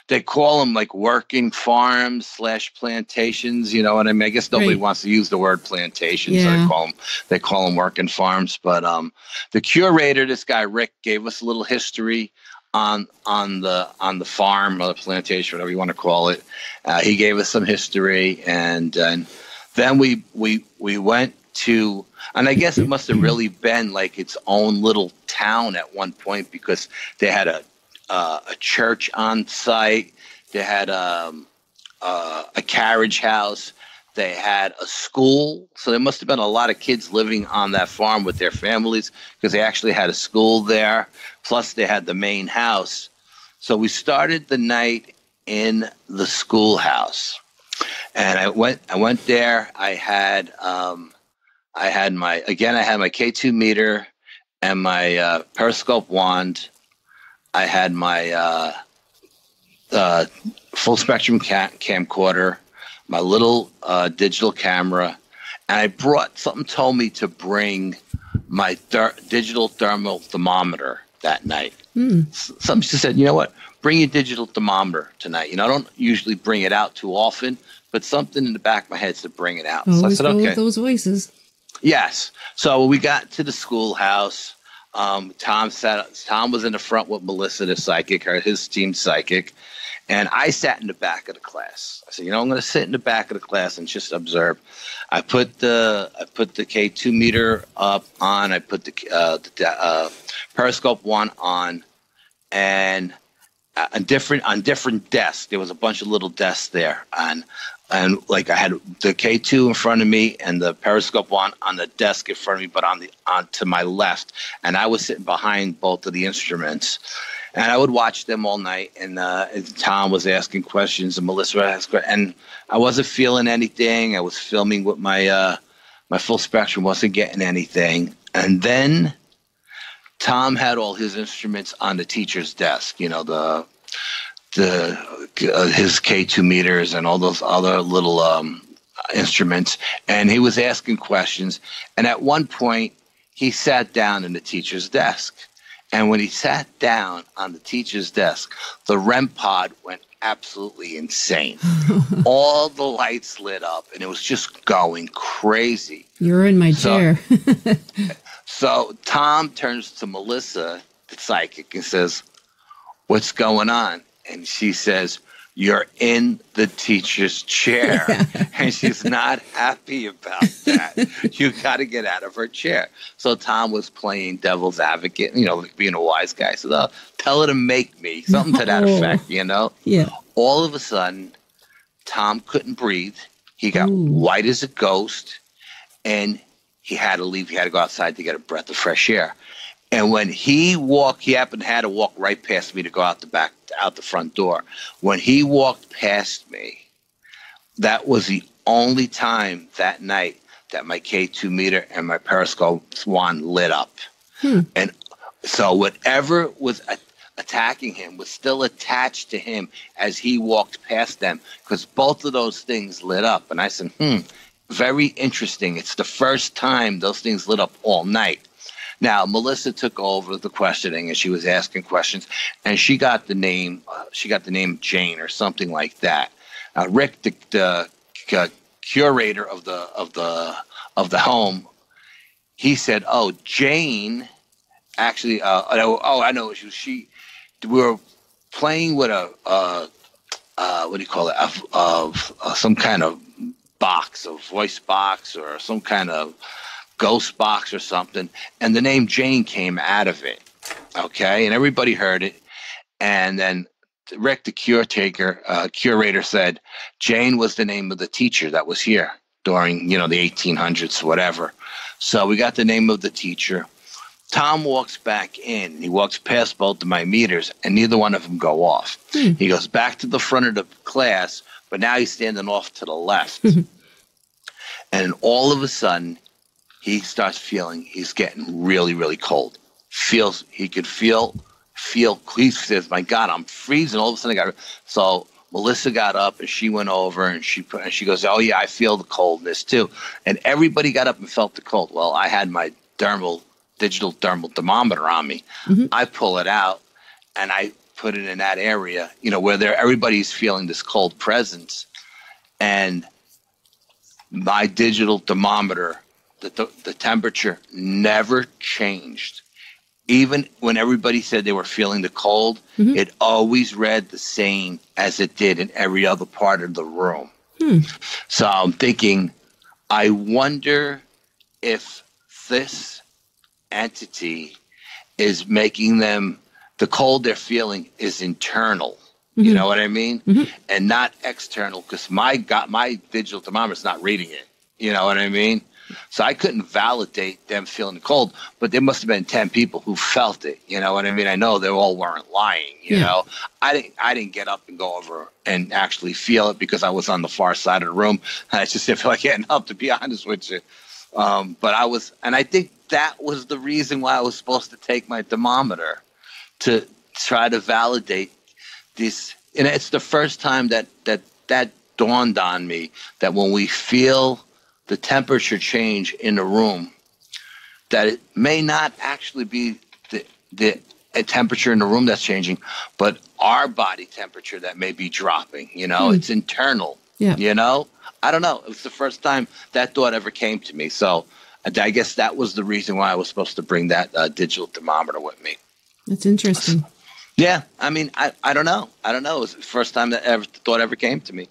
they call them like working farms / plantations. You know what I mean? I guess nobody wants to use the word plantation, so they call them working farms. But the curator, this guy Rick, gave us a little history on the farm or the plantation, whatever you want to call it. He gave us some history, and then we went to. And I guess it must have really been like its own little town at one point, because they had a church on site. They had a carriage house. They had a school. So there must have been a lot of kids living on that farm with their families, because they actually had a school there. Plus they had the main house. So we started the night in the schoolhouse. And I went there. I had my K2 meter and my periscope wand. I had my full spectrum camcorder, my little digital camera, and I brought, something told me to bring my digital thermal thermometer that night. Something just said, you know what, bring your digital thermometer tonight. I don't usually bring it out too often, but something in the back of my head said bring it out. Always so I said, okay. With those voices. Yes. So we got to the schoolhouse. Tom was in the front with Melissa, the psychic, his team psychic, and I sat in the back of the class. I said, I'm going to sit in the back of the class and just observe. I put the K2 meter up on. I put the periscope one on, and on different desks. There was a bunch of little desks there, and And like I had the K2 in front of me and the periscope on the desk in front of me, but on to my left. And I was sitting behind both of the instruments. And I would watch them all night. And Tom was asking questions and Melissa would ask questions. And I wasn't feeling anything. I was filming with my full spectrum, wasn't getting anything. And then Tom had all his instruments on the teacher's desk, you know, his K2 meters and all those other little instruments, and he was asking questions. And at one point, he sat down in the teacher's desk. And when he sat down on the teacher's desk, the REM pod went absolutely insane. All the lights lit up, and it was just going crazy. You're in my chair. So Tom turns to Melissa, the psychic, and says, "What's going on?" And she says, "You're in the teacher's chair." And she's not happy about that. You got to get out of her chair. So Tom was playing devil's advocate, you know, being a wise guy. So oh, tell her to make me, something to that effect, you know? Yeah. All of a sudden, Tom couldn't breathe. He got white as a ghost, and he had to leave. He had to go outside to get a breath of fresh air. And when he walked, he had to walk right past me to go out the front door. When he walked past me, that was the only time that night that my K2 meter and my periscope swan lit up. And so whatever was attacking him was still attached to him as he walked past them, because both of those things lit up. And I said, very interesting. It's the first time those things lit up all night. Now, Melissa took over the questioning, and she was asking questions, and she got the name Jane or something like that. Rick, the curator of the home, he said, "Oh, Jane, actually, I know she. We were playing with a what do you call it? Some kind of box, a voice box, or some kind of ghost box or something, and the name Jane came out of it." Okay, and everybody heard it. And then Rick, the curator, said Jane was the name of the teacher that was here during, you know, the 1800s, whatever. So we got the name of the teacher. Tom walks back in. He walks past both of my meters, and neither one of them go off. He goes back to the front of the class, but now he's standing off to the left. And all of a sudden, he starts feeling he's getting really, really cold. He could feel. He says, "My God, I'm freezing." All of a sudden, so Melissa got up and she went over and she goes, "Oh yeah, I feel the coldness too." And everybody got up and felt the cold. Well, I had my digital thermal thermometer on me. I pull it out and I put it in that area, you know, where everybody's feeling this cold presence. And my digital thermometer, the temperature never changed. Even when everybody said they were feeling the cold, it always read the same as it did in every other part of the room. So I'm thinking, I wonder if this entity is making them, the cold they're feeling is internal. You know what I mean? And not external, because my digital thermometer is not reading it. You know what I mean? So I couldn't validate them feeling the cold, but there must have been 10 people who felt it. You know what I mean? I know they all weren't lying. You know, I didn't get up and go over and actually feel it because I was on the far side of the room. I just didn't feel like getting up, to be honest with you. But I was, and I think that was the reason why I was supposed to take my thermometer, to try to validate this. And it's the first time that dawned on me, that when we feel the temperature change in the room, that it may not actually be the temperature in the room that's changing, but our body temperature that may be dropping. You know, it's internal. You know, I don't know. It was the first time that thought ever came to me. So I guess that was the reason why I was supposed to bring that digital thermometer with me. That's interesting. Yeah, I mean, I don't know. It was the first time that thought ever came to me.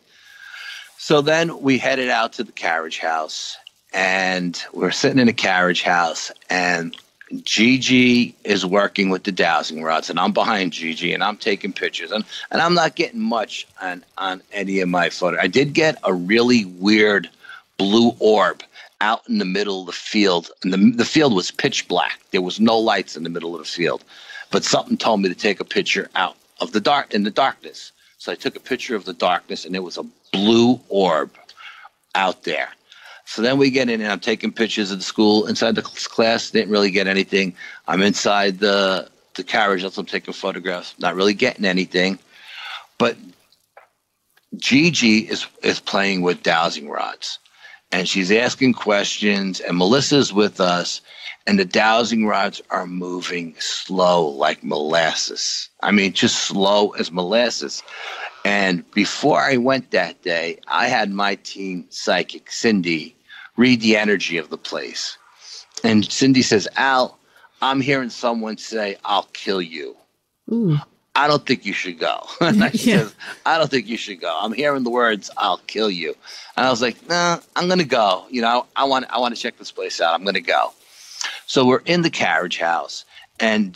So then we headed out to the carriage house, and we're sitting in the carriage house, and Gigi is working with the dowsing rods, and I'm behind Gigi, and I'm taking pictures, and I'm not getting much on any of my photos. I did get a really weird blue orb out in the middle of the field, and the field was pitch black. There was no lights in the middle of the field, but something told me to take a picture out of the darkness. So I took a picture of the darkness, and there was a blue orb out there. So then we get in, and I'm taking pictures of the school inside the class. Didn't really get anything. I'm inside the carriage. I'm taking photographs. Not really getting anything. But Gigi is playing with dowsing rods, and she's asking questions. And Melissa's with us, and the dowsing rods are moving slow like molasses. I mean, just slow as molasses. And before I went that day, I had my team psychic, Cindy, read the energy of the place. And Cindy says, Al, I'm hearing someone say, I'll kill you. Ooh. I don't think you should go. And she says, I don't think you should go. I'm hearing the words, I'll kill you. And I was like, nah, I'm going to go. You know, I want to check this place out. I'm going to go. So we're in the carriage house, and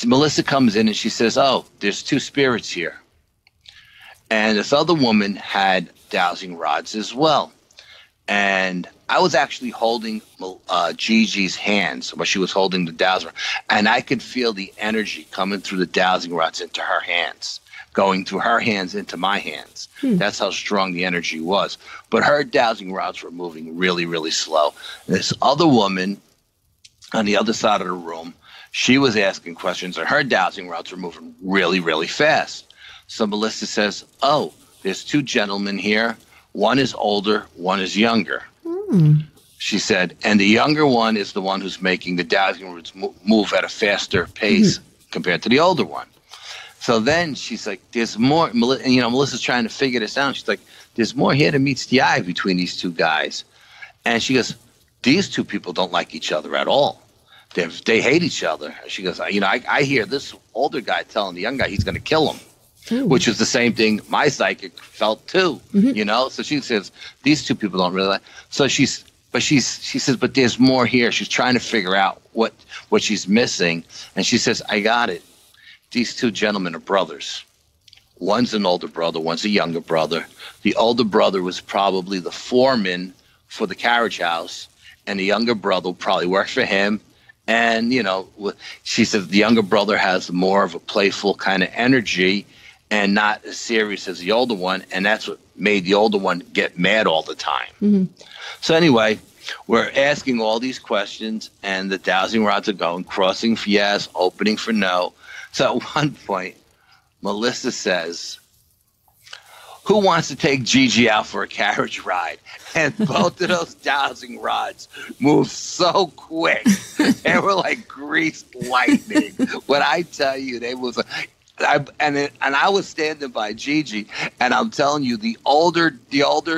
Melissa comes in, and she says, oh, there's two spirits here. And this other woman had dowsing rods as well. And I was actually holding Gigi's hands while she was holding the dowsing rod. And I could feel the energy coming through the dowsing rods into her hands, going through her hands into my hands. That's how strong the energy was. But her dowsing rods were moving really, really slow. This other woman on the other side of the room, she was asking questions, and her dowsing rods were moving really, really fast. So Melissa says, oh, there's two gentlemen here. One is older, one is younger. She said, and the younger one is the one who's making the dowsing rods move at a faster pace compared to the older one. So then she's like, there's more. Melissa's trying to figure this out. She's like, there's more here than meets the eye between these two guys. And she goes, these two people don't like each other at all. They hate each other. She goes, I hear this older guy telling the young guy he's going to kill him. Ooh. Which is the same thing my psychic felt too, So she says, these two people don't really like. So she says, but there's more here. She's trying to figure out what she's missing. And she says, I got it. These two gentlemen are brothers. One's an older brother, one's a younger brother. The older brother was probably the foreman for the carriage house, and the younger brother probably works for him. And, she says the younger brother has more of a playful kind of energy and not as serious as the older one, and that's what made the older one get mad all the time. So anyway, we're asking all these questions, and the dowsing rods are going, crossing for yes, opening for no. So at one point, Melissa says, who wants to take Gigi out for a carriage ride? And both of those dowsing rods moved so quick. They were like greased lightning. When I tell you, they was... And I was standing by Gigi, and I'm telling you, the older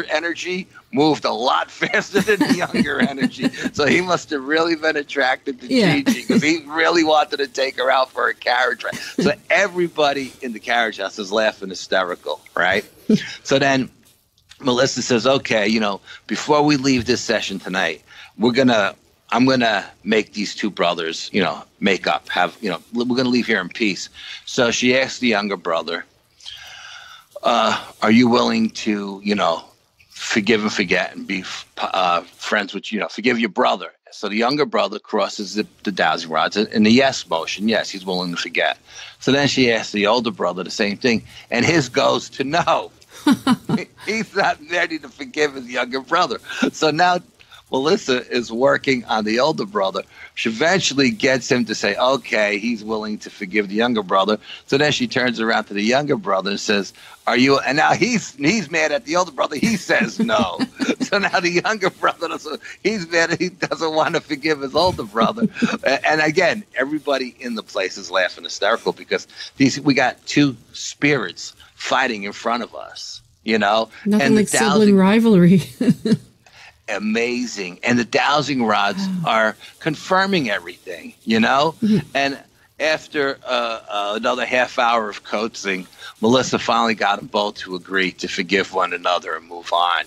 energy moved a lot faster than the younger energy. So he must have really been attracted to Gigi, because he really wanted to take her out for a carriage ride. So everybody in the carriage house is laughing hysterical, right? So then Melissa says, okay, before we leave this session tonight, I'm going to make these two brothers, make up, we're going to leave here in peace. So she asked the younger brother, are you willing to, forgive and forget and be friends with, forgive your brother? So the younger brother crosses the dowsing rods in the yes motion. Yes, he's willing to forget. So then she asked the older brother the same thing, and his goes to no. He's not ready to forgive his younger brother. So now Melissa is working on the older brother. She eventually gets him to say, okay, he's willing to forgive the younger brother. So then she turns around to the younger brother and says, are you? And now he's mad at the older brother. He says no. So now the younger brother, he's mad. He doesn't want to forgive his older brother. And again, everybody in the place is laughing hysterical, because we got two spirits fighting in front of us, Nothing and like sibling rivalry. Amazing. And the dowsing rods are confirming everything, And after another half hour of coaxing, Melissa finally got them both to agree to forgive one another and move on,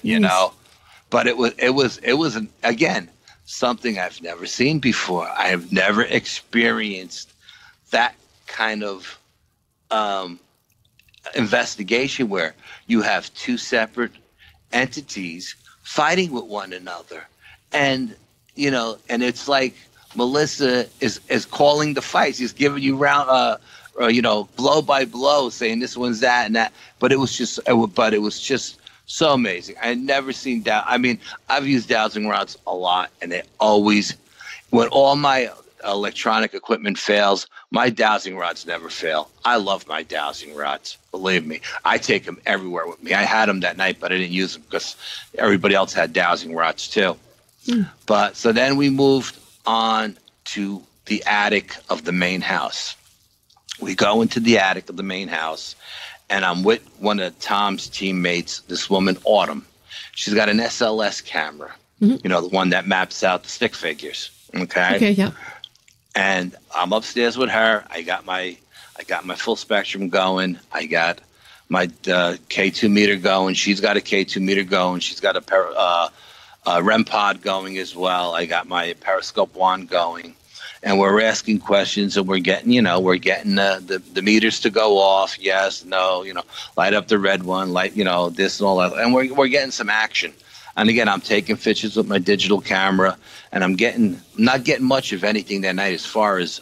But it was again, something I've never seen before. I have never experienced that kind of investigation where you have two separate entities fighting with one another. And, you know, and it's like Melissa is calling the fights. He's giving you round, you know, blow by blow, saying this one's that and that. But it was just so amazing. I had never seen I mean, I've used dowsing rods a lot, and they always, when all my electronic equipment fails, my dowsing rods never fail. I love my dowsing rods. Believe me, I take them everywhere with me. I had them that night, but I didn't use them because everybody else had dowsing rods too. But so then we moved on to the attic of the main house. We go into the attic of the main house, and I'm with one of Tom's teammates, this woman, Autumn. She's got an SLS camera, you know, the one that maps out the stick figures. Okay, yeah. And I'm upstairs with her. I got my full spectrum going. I got my K2 meter going. She's got a K2 meter going. She's got a REM pod going as well. I got my periscope wand going. And we're asking questions, and we're getting the meters to go off. Yes, no, you know, light up the red one, light, you know, this and all that. And we're getting some action. And again, I'm taking pictures with my digital camera, and I'm not getting much of anything that night as far as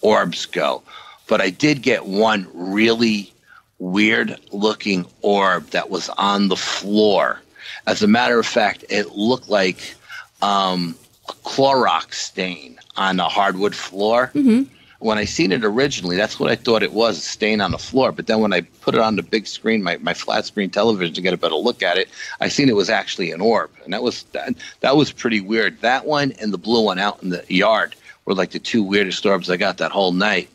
orbs go. But I did get one really weird looking orb that was on the floor. As a matter of fact, it looked like a Clorox stain on a hardwood floor. When I seen it originally, that's what I thought it was, a stain on the floor. But then when I put it on the big screen, my flat screen television, to get a better look at it, I seen it was actually an orb. And that was pretty weird. That one and the blue one out in the yard were like the two weirdest orbs I got that whole night.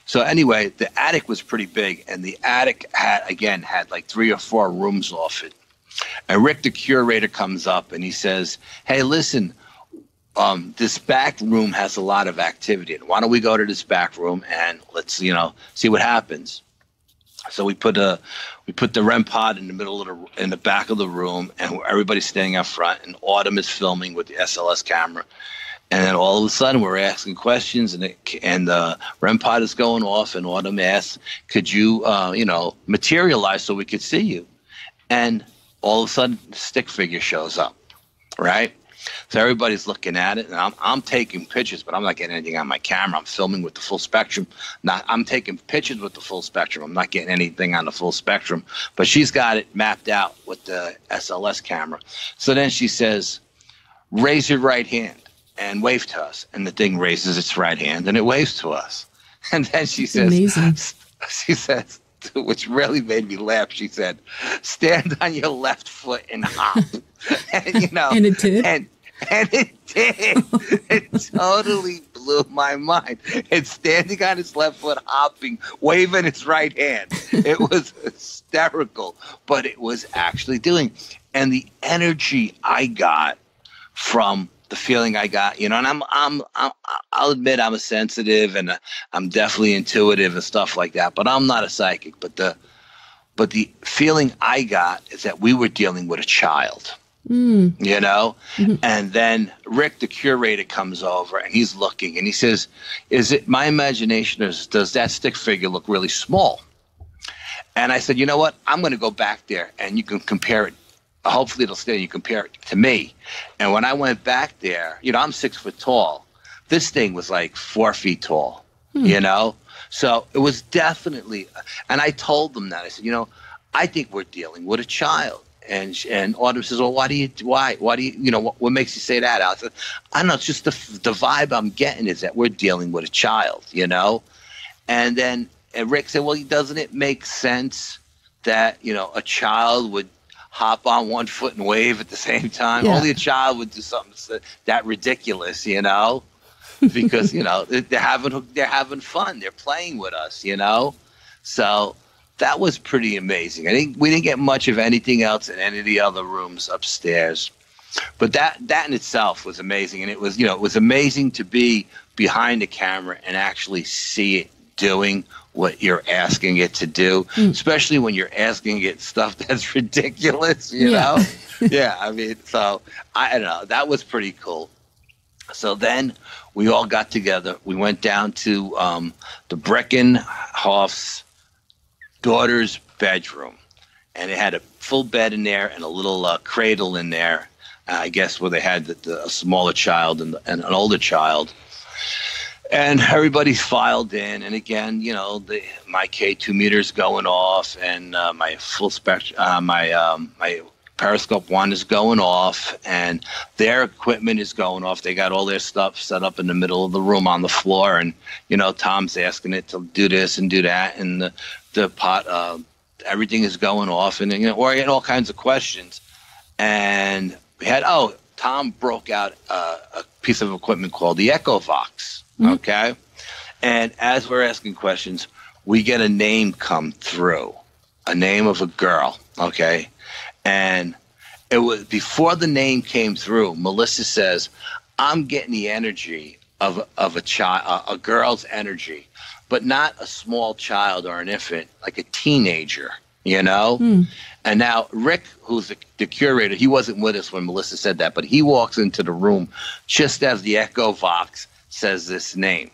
So anyway, the attic was pretty big, and the attic had like 3 or 4 rooms off it. And Rick, the curator, comes up and he says, "Hey, listen, this back room has a lot of activity. Why don't we go to this back room and let's, you know, see what happens?" So we put the REM pod in the back of the room, and everybody's standing up front, and Autumn is filming with the SLS camera. And then all of a sudden we're asking questions, and the REM pod is going off, and Autumn asks, "Could you, you know, materialize so we could see you?" And all of a sudden the stick figure shows up, right? So everybody's looking at it, and I'm taking pictures, but I'm not getting anything on my camera. I'm filming with the full spectrum. I'm taking pictures with the full spectrum. I'm not getting anything on the full spectrum. But she's got it mapped out with the SLS camera. So then she says, "Raise your right hand and wave to us." And the thing raises its right hand, and it waves to us. And then she says, amazing. She says, which really made me laugh, she said, "Stand on your left foot and hop." And, you know, And it did? And it did. It totally blew my mind. It's standing on its left foot, hopping, waving its right hand. It was hysterical, but it was actually doing. And the energy I got from the feeling I got, you know, and I'll admit I'm a sensitive, and I'm definitely intuitive and stuff like that, but I'm not a psychic. But the feeling I got is that we were dealing with a child. You know, and then Rick, the curator, comes over, and he's looking, and he says, "Is it my imagination, or does that stick figure look really small?" And I said, "You know what? I'm going to go back there, and you can compare it. Hopefully it'll stay. You compare it to me." And when I went back there, you know, I'm 6 foot tall. This thing was like 4 feet tall, you know? So it was definitely, and I told them that. I said, "You know, I think we're dealing with a child." And Autumn says, "Well, why do you, you know, what makes you say that?" I said, "I don't know. It's just the vibe I'm getting is that we're dealing with a child, you know?" And then Rick said, "Well, doesn't it make sense that, you know, a child would hop on one foot and wave at the same time? Yeah. Only a child would do something that ridiculous, you know, because, you know, they're having fun. They're playing with us, you know?" So that was pretty amazing. I think we didn't get much of anything else in any of the other rooms upstairs, but that in itself was amazing. And it was, you know, it was amazing to be behind the camera and actually see it doing what you're asking it to do, especially when you're asking it stuff that's ridiculous, you know? Yeah, I mean, so I don't know. That was pretty cool. So then we all got together. We went down to the Breckenhoff's daughter's bedroom, and it had a full bed in there and a little cradle in there, I guess, where they had a smaller child and an older child. And everybody filed in, and again, you know, my K2 meters going off, and my full spectrum, my Periscope 1 is going off, and their equipment is going off. They got all their stuff set up in the middle of the room on the floor, and you know, Tom's asking it to do this and do that, and the pot, everything is going off, and you know, we're getting all kinds of questions, and we had Tom broke out a piece of equipment called the EchoVox. Okay. And as we're asking questions, we get a name come through, a name of a girl. Okay. And it was before the name came through, Melissa says, I'm getting the energy of a child, a girl's energy, but not a small child or an infant, like a teenager, you know? And now Rick, who's the curator, he wasn't with us when Melissa said that, but he walks into the room just as the EchoVox says this name.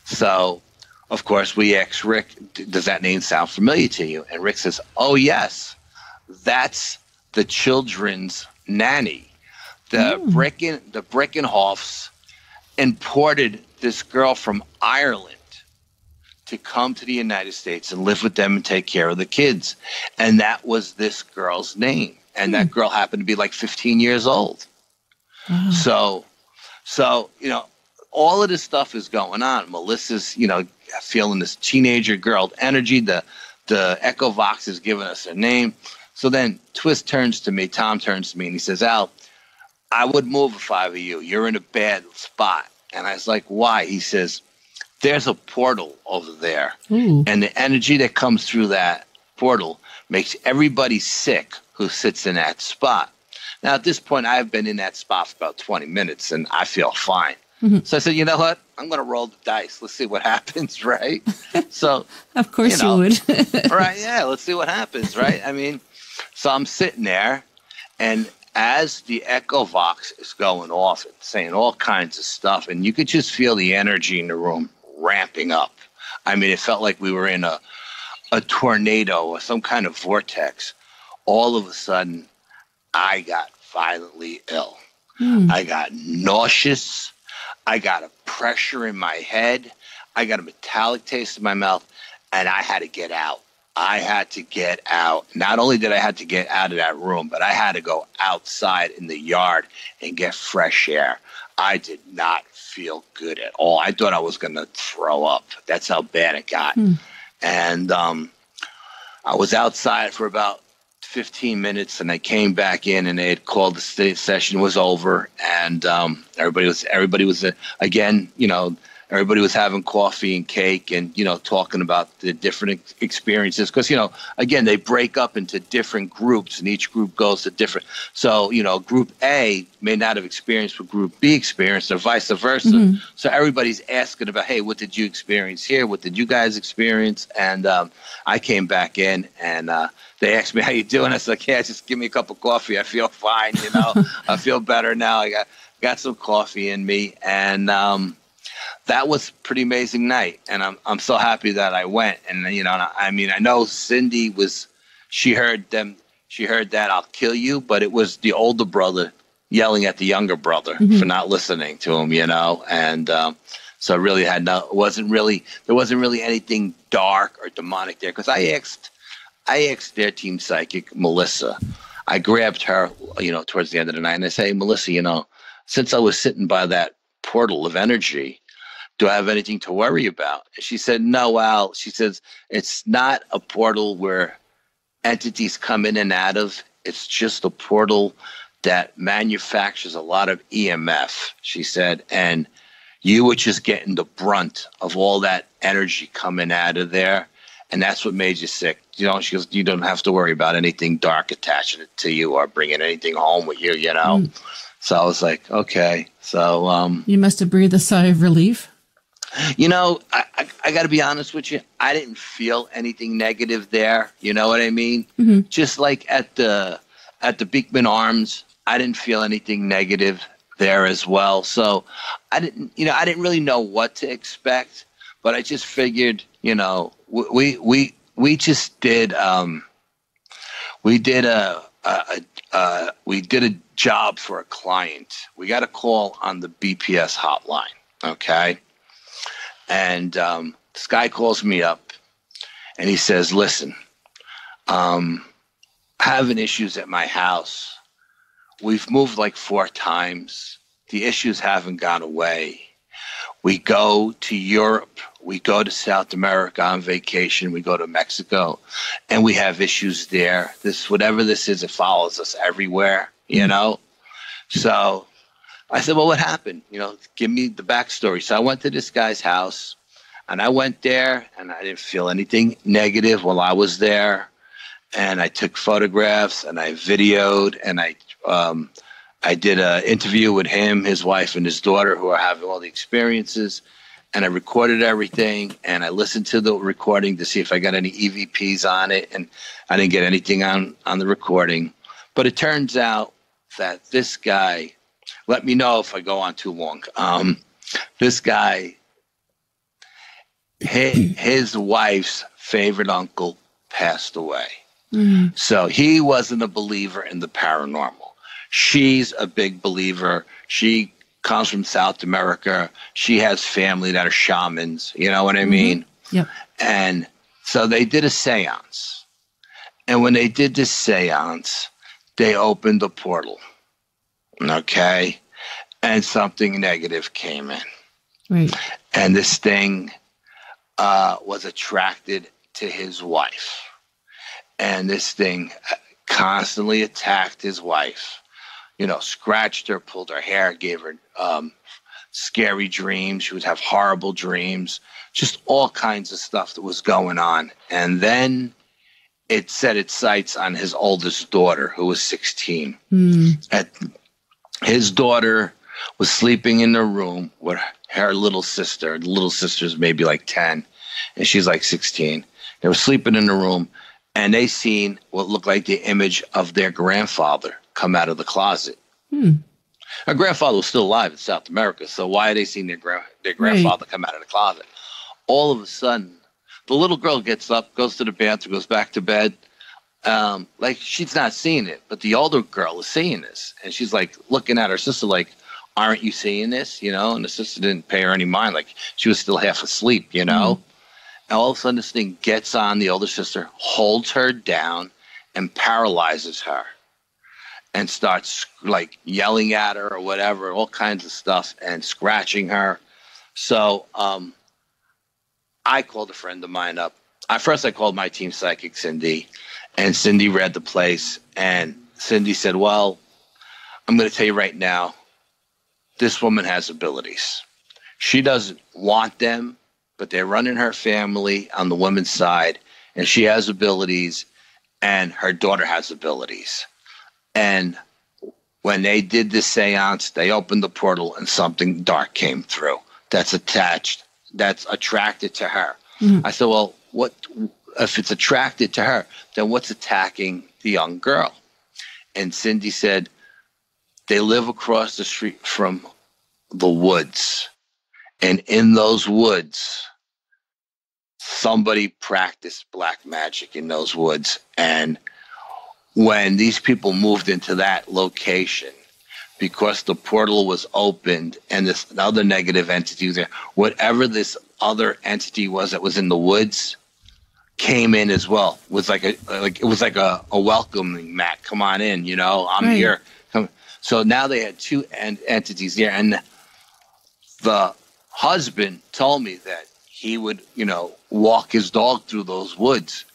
So, of course, we asked Rick, does that name sound familiar to you? And Rick says, oh, yes, that's the children's nanny. The Breckenhoffs imported this girl from Ireland to come to the United States and live with them and take care of the kids. And that was this girl's name. And that girl happened to be like 15 years old. So, you know, all of this stuff is going on. Melissa's, you know, feeling this teenager girl energy. The EchoVox is giving us a name. So then Tom turns to me, and he says, Al, I would move if I were you. You're in a bad spot. And I was like, why? He says, there's a portal over there. And the energy that comes through that portal makes everybody sick who sits in that spot. Now, at this point, I've been in that spot for about 20 minutes, and I feel fine. So I said, you know what? I'm going to roll the dice. Let's see what happens, right? So, of course you would. Right, yeah, let's see what happens, right? I mean, so I'm sitting there, and as the EchoVox is going off and saying all kinds of stuff, and you could just feel the energy in the room ramping up. I mean, it felt like we were in a tornado or some kind of vortex. All of a sudden, I got violently ill. I got nauseous. I got a pressure in my head. I got a metallic taste in my mouth, and I had to get out. I had to get out. Not only did I have to get out of that room, but I had to go outside in the yard and get fresh air. I did not feel good at all. I thought I was going to throw up. That's how bad it got. And I was outside for about 15 minutes, and I came back in, and they had called the session was over, and everybody was again, you know, everybody was having coffee and cake and, you know, talking about the different experiences. Because, you know, again, they break up into different groups, and each group goes to different. So, you know, Group A may not have experienced what Group B experienced, or vice versa. So everybody's asking about, hey, what did you experience here? What did you guys experience? And I came back in, and they asked me, how you doing? I said, like, yeah, just give me a cup of coffee. I feel fine, you know. I feel better now. I got some coffee in me, and that was a pretty amazing night, and I'm so happy that I went. And you know, I mean, I know Cindy she heard that I'll kill you, but it was the older brother yelling at the younger brother for not listening to him, you know. And so it really there wasn't really anything dark or demonic there, because I asked their team psychic, Melissa. I grabbed her, you know, towards the end of the night, and I say, hey, Melissa, you know, since I was sitting by that portal of energy, do I have anything to worry about? And she said, no, Al. She says, it's not a portal where entities come in and out of. It's just a portal that manufactures a lot of EMF, she said. And you were just getting the brunt of all that energy coming out of there. And that's what made you sick. You know, she goes, you don't have to worry about anything dark attaching to you or bringing anything home with you, you know. So I was like, okay. So you must have breathed a sigh of relief. You know, I got to be honest with you. I didn't feel anything negative there. You know what I mean? Mm-hmm. Just like at the Beekman Arms, I didn't feel anything negative there as well. So I didn't really know what to expect, but I just figured, you know, we just did we did a job for a client. We got a call on the BPS hotline. Okay. And this guy calls me up and he says, listen, having issues at my house. We've moved like 4 times. The issues haven't gone away. We go to Europe. We go to South America on vacation. We go to Mexico and we have issues there. Whatever this is, it follows us everywhere, you know? So I said, well, what happened? You know, give me the backstory. So I went to this guy's house, and I went there, and I didn't feel anything negative while I was there. And I took photographs, and I videoed, and I did an interview with him, his wife, and his daughter, who are having all the experiences. And I recorded everything, and I listened to the recording to see if I got any EVPs on it, and I didn't get anything on the recording. But it turns out that this guy, let me know if I go on too long. This guy, his wife's favorite uncle passed away. Mm-hmm. So he wasn't a believer in the paranormal. She's a big believer. She comes from South America. She has family that are shamans. You know what I mean? Yep. And so they did a seance. And when they did this seance, they opened the portal. Okay. And something negative came in. Right. And this thing was attracted to his wife. And this thing constantly attacked his wife. You know, scratched her, pulled her hair, gave her scary dreams. She would have horrible dreams, just all kinds of stuff that was going on. And then it set its sights on his oldest daughter, who was 16. His daughter was sleeping in the room with her little sister. The little sister's maybe like 10, and she's like 16. They were sleeping in the room, and they seen what looked like the image of their grandfather come out of the closet. Her grandfather was still alive in South America, so why are they seeing their grandfather come out of the closet? All of a sudden, the little girl gets up, goes to the bathroom, goes back to bed. Like she's not seeing it, but the older girl is seeing this, and she's like looking at her sister like, aren't you seeing this? You know, and the sister didn't pay her any mind. Like she was still half asleep, you know? And all of a sudden this thing gets on the older sister, holds her down, and paralyzes her, and starts like yelling at her or whatever, all kinds of stuff, and scratching her. So I called a friend of mine up. First I called my team psychic, Cindy, and Cindy read the place, and Cindy said, well, I'm going to tell you right now, this woman has abilities. She doesn't want them, but they're running her family on the woman's side, and she has abilities, and her daughter has abilities. And when they did this seance, they opened the portal, and something dark came through that's attracted to her. I said, well, what if it's attracted to her, then what's attacking the young girl? And Cindy said, they live across the street from the woods. And in those woods, somebody practiced black magic in those woods. And when these people moved into that location, because the portal was opened and this other negative entity was there, whatever this other entity was that was in the woods came in as well. It was like a welcoming mat. Come on in, you know, I'm right. here. Come. So now they had 2 entities there, and the husband told me that he would, you know, walk his dog through those woods.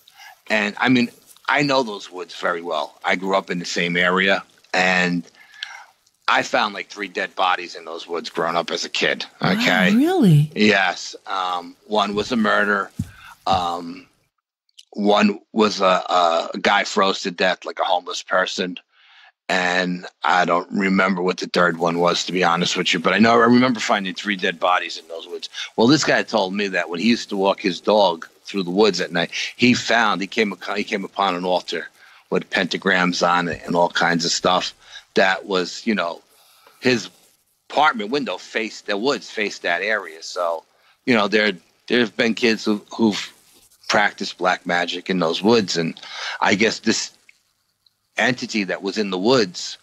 And I mean, I know those woods very well. I grew up in the same area, and I found like 3 dead bodies in those woods growing up as a kid. Okay. Wow, really? Yes. One was a murder. One was a guy froze to death, like a homeless person. And I don't remember what the third one was, to be honest with you. But I remember finding 3 dead bodies in those woods. Well, this guy told me that when he used to walk his dog through the woods at night, he came upon an altar with pentagrams on it and all kinds of stuff. That was, his apartment window faced the woods, faced that area. So, there's been kids who've practiced black magic in those woods, and I guess this entity that was in the woods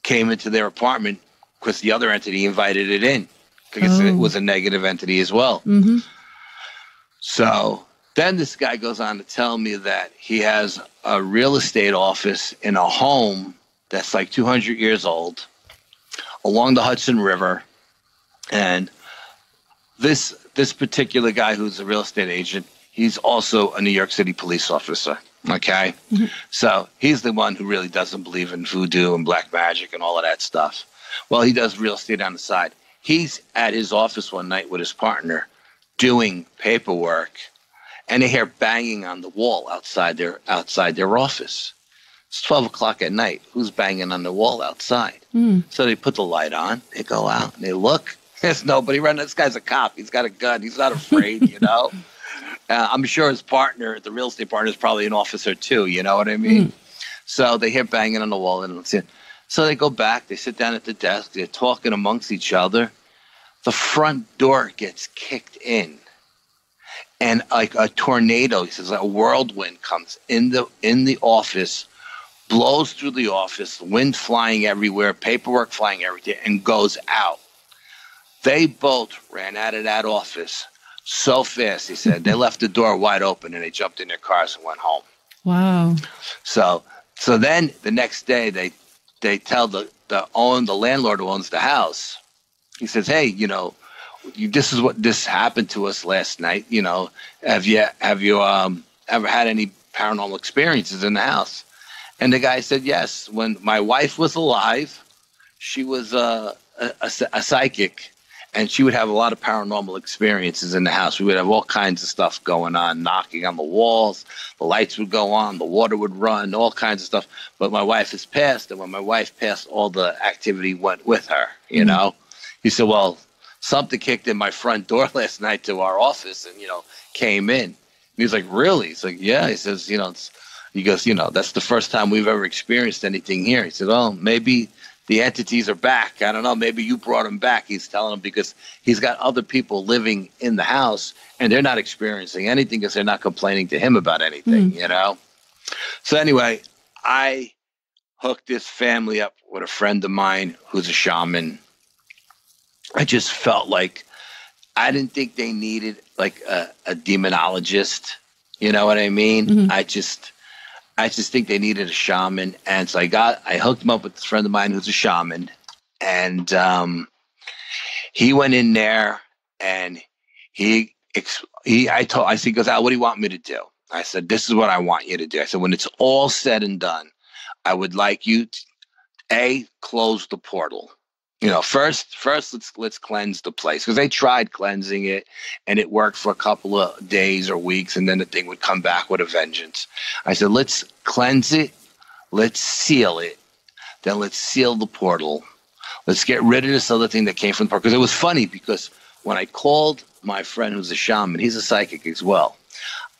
came into their apartment because the other entity invited it in because it was a negative entity as well. Mm-hmm. So then this guy goes on to tell me that he has a real estate office in a home that's like 200 years old along the Hudson River. And this particular guy who's a real estate agent, he's also a New York City police officer. Okay. Mm-hmm. So he's the one who really doesn't believe in voodoo and black magic and all of that stuff. Well, he does real estate on the side. He's at his office one night with his partner doing paperwork, and they hear banging on the wall outside their office. It's 12 o'clock at night. Who's banging on the wall outside? Mm. So they put the light on. They go out and they look. There's nobody running. This guy's a cop. He's got a gun. He's not afraid, I'm sure his partner, the real estate partner, is probably an officer too. You know what I mean? Mm. So they hear banging on the wall, and so they go back. They sit down at the desk. They're talking amongst each other. The front door gets kicked in, and like a tornado, he says, a whirlwind comes in the office, blows through the office, wind flying everywhere, paperwork flying everywhere, and goes out. They both ran out of that office so fast, he said, they left the door wide open and they jumped in their cars and went home. Wow. So then the next day they tell the landlord who owns the house, he says, hey, this is what this happened to us last night. Have you ever had any paranormal experiences in the house? And the guy said, yes. When my wife was alive, she was a psychic. And she would have a lot of paranormal experiences in the house. We would have all kinds of stuff going on, knocking on the walls. The lights would go on. The water would run, all kinds of stuff. But my wife has passed. And when my wife passed, all the activity went with her, He said, well, something kicked in my front door last night to our office and, came in. And he's like, really? He's like, yeah. He says, he goes, that's the first time we've ever experienced anything here. He said, oh, maybe the entities are back. I don't know. Maybe you brought them back. He's telling them because he's got other people living in the house and they're not experiencing anything because they're not complaining to him about anything, So anyway, I hooked this family up with a friend of mine who's a shaman. I just felt like I didn't think they needed like a demonologist. You know what I mean? Mm-hmm. I just think they needed a shaman. And so I hooked him up with this friend of mine who's a shaman. And he went in there and he goes, Al, what do you want me to do? I said, this is what I want you to do. I said, when it's all said and done, I would like you to, close the portal. First let's cleanse the place, because they tried cleansing it and it worked for a couple of days or weeks, and then the thing would come back with a vengeance. I said, let's cleanse it, let's seal it, then let's seal the portal. Let's get rid of this other thing that came from the portal. Because it was funny, because when I called my friend who's a shaman, he's a psychic as well,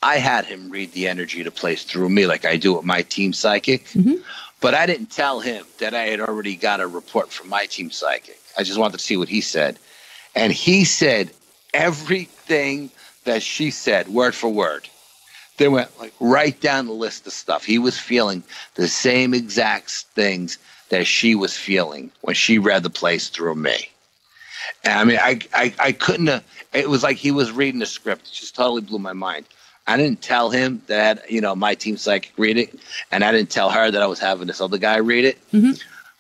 I had him read the energy of the place through me like I do with my team psychic. Mm-hmm. But I didn't tell him that I had already got a report from my team psychic. I just wanted to see what he said. And he said everything that she said, word for word. They went like right down the list of stuff. He was feeling the same exact things that she was feeling when she read the place through me. And I mean, I couldn't have, it was like he was reading the script. It just totally blew my mind. I didn't tell him that, my team psychic read it, and I didn't tell her that I was having this other guy read it. Mm-hmm.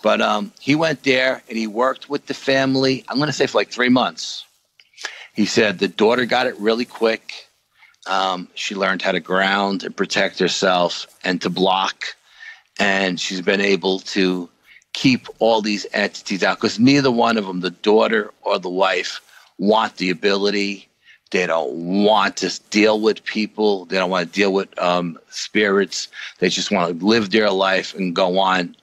But he went there and he worked with the family, I'm going to say for like 3 months. He said the daughter got it really quick. She learned how to ground and protect herself and to block. And she's been able to keep all these entities out, because neither one of them, the daughter or the wife, want the ability. They don't want to deal with people. They don't want to deal with spirits. They just want to live their life and go on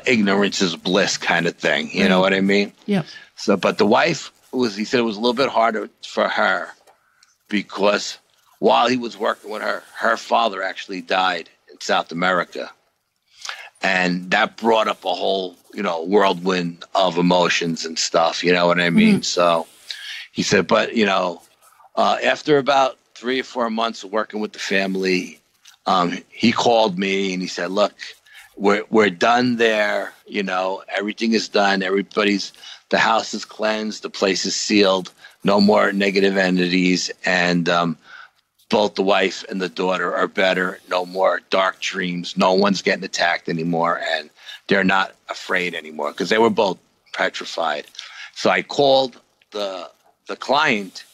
ignorance is bliss kind of thing. You know what I mean? Yeah. So, but the wife he said it was a little bit harder for her because while he was working with her, her father actually died in South America. And that brought up a whole, whirlwind of emotions and stuff. You know what I mean? So he said, but, after about 3 or 4 months of working with the family, he called me and he said, look, we're done there. Everything is done. The house is cleansed. The place is sealed. No more negative entities. And both the wife and the daughter are better. No more dark dreams. No one's getting attacked anymore. And they're not afraid anymore because they were both petrified. So I called the client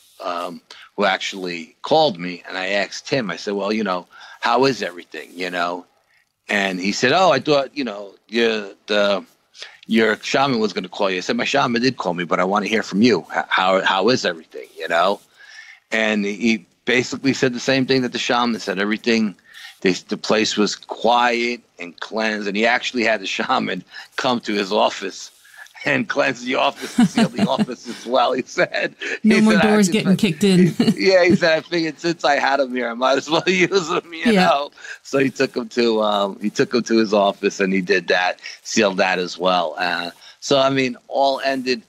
who actually called me, and I asked him, I said, well, how is everything, And he said, oh, I thought, your shaman was going to call you. I said, my shaman did call me, but I want to hear from you. How is everything, And he basically said the same thing that the shaman said. Everything, the place was quiet and cleansed, and he actually had the shaman come to his office and cleanse the office and seal the office as well. He said, no more doors getting kicked in. Yeah, he said, I figured since I had him here, I might as well use him, you know. So he took him to his office, and he did that, sealed that as well. So I mean, it all ended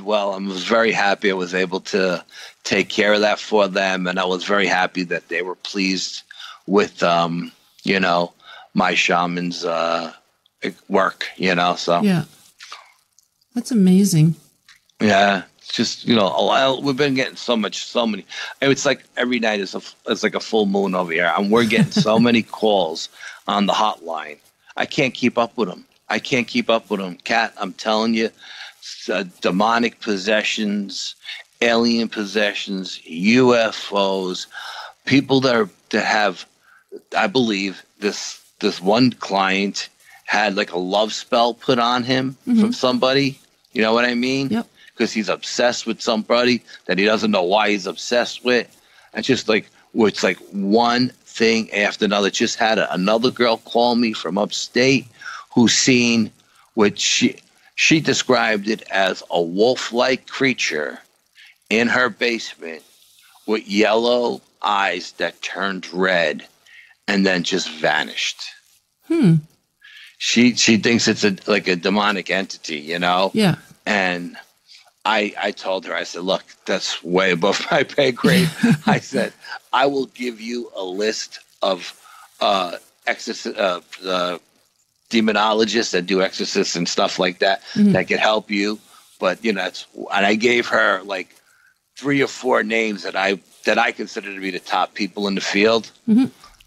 well. I was very happy I was able to take care of that for them, and I was very happy that they were pleased with my shaman's work, So yeah. That's amazing. Yeah, it's just we've been getting so many. It's like every night it's like a full moon over here, and we're getting so many calls on the hotline. I can't keep up with them. Kat, I'm telling you, demonic possessions, alien possessions, UFOs, people that have. I believe this one client had like a love spell put on him from somebody. You know what I mean? Yep. Because he's obsessed with somebody that he doesn't know why he's obsessed with. And just like, it's like one thing after another. Just had another girl call me from upstate who's seen what she described it as a wolf-like creature in her basement with yellow eyes that turned red and then just vanished. She thinks it's like a demonic entity, Yeah. And I told her, I said, look, that's way above my pay grade. I said, I will give you a list of demonologists that do exorcists and stuff like that that could help you. But and I gave her like 3 or 4 names that I consider to be the top people in the field.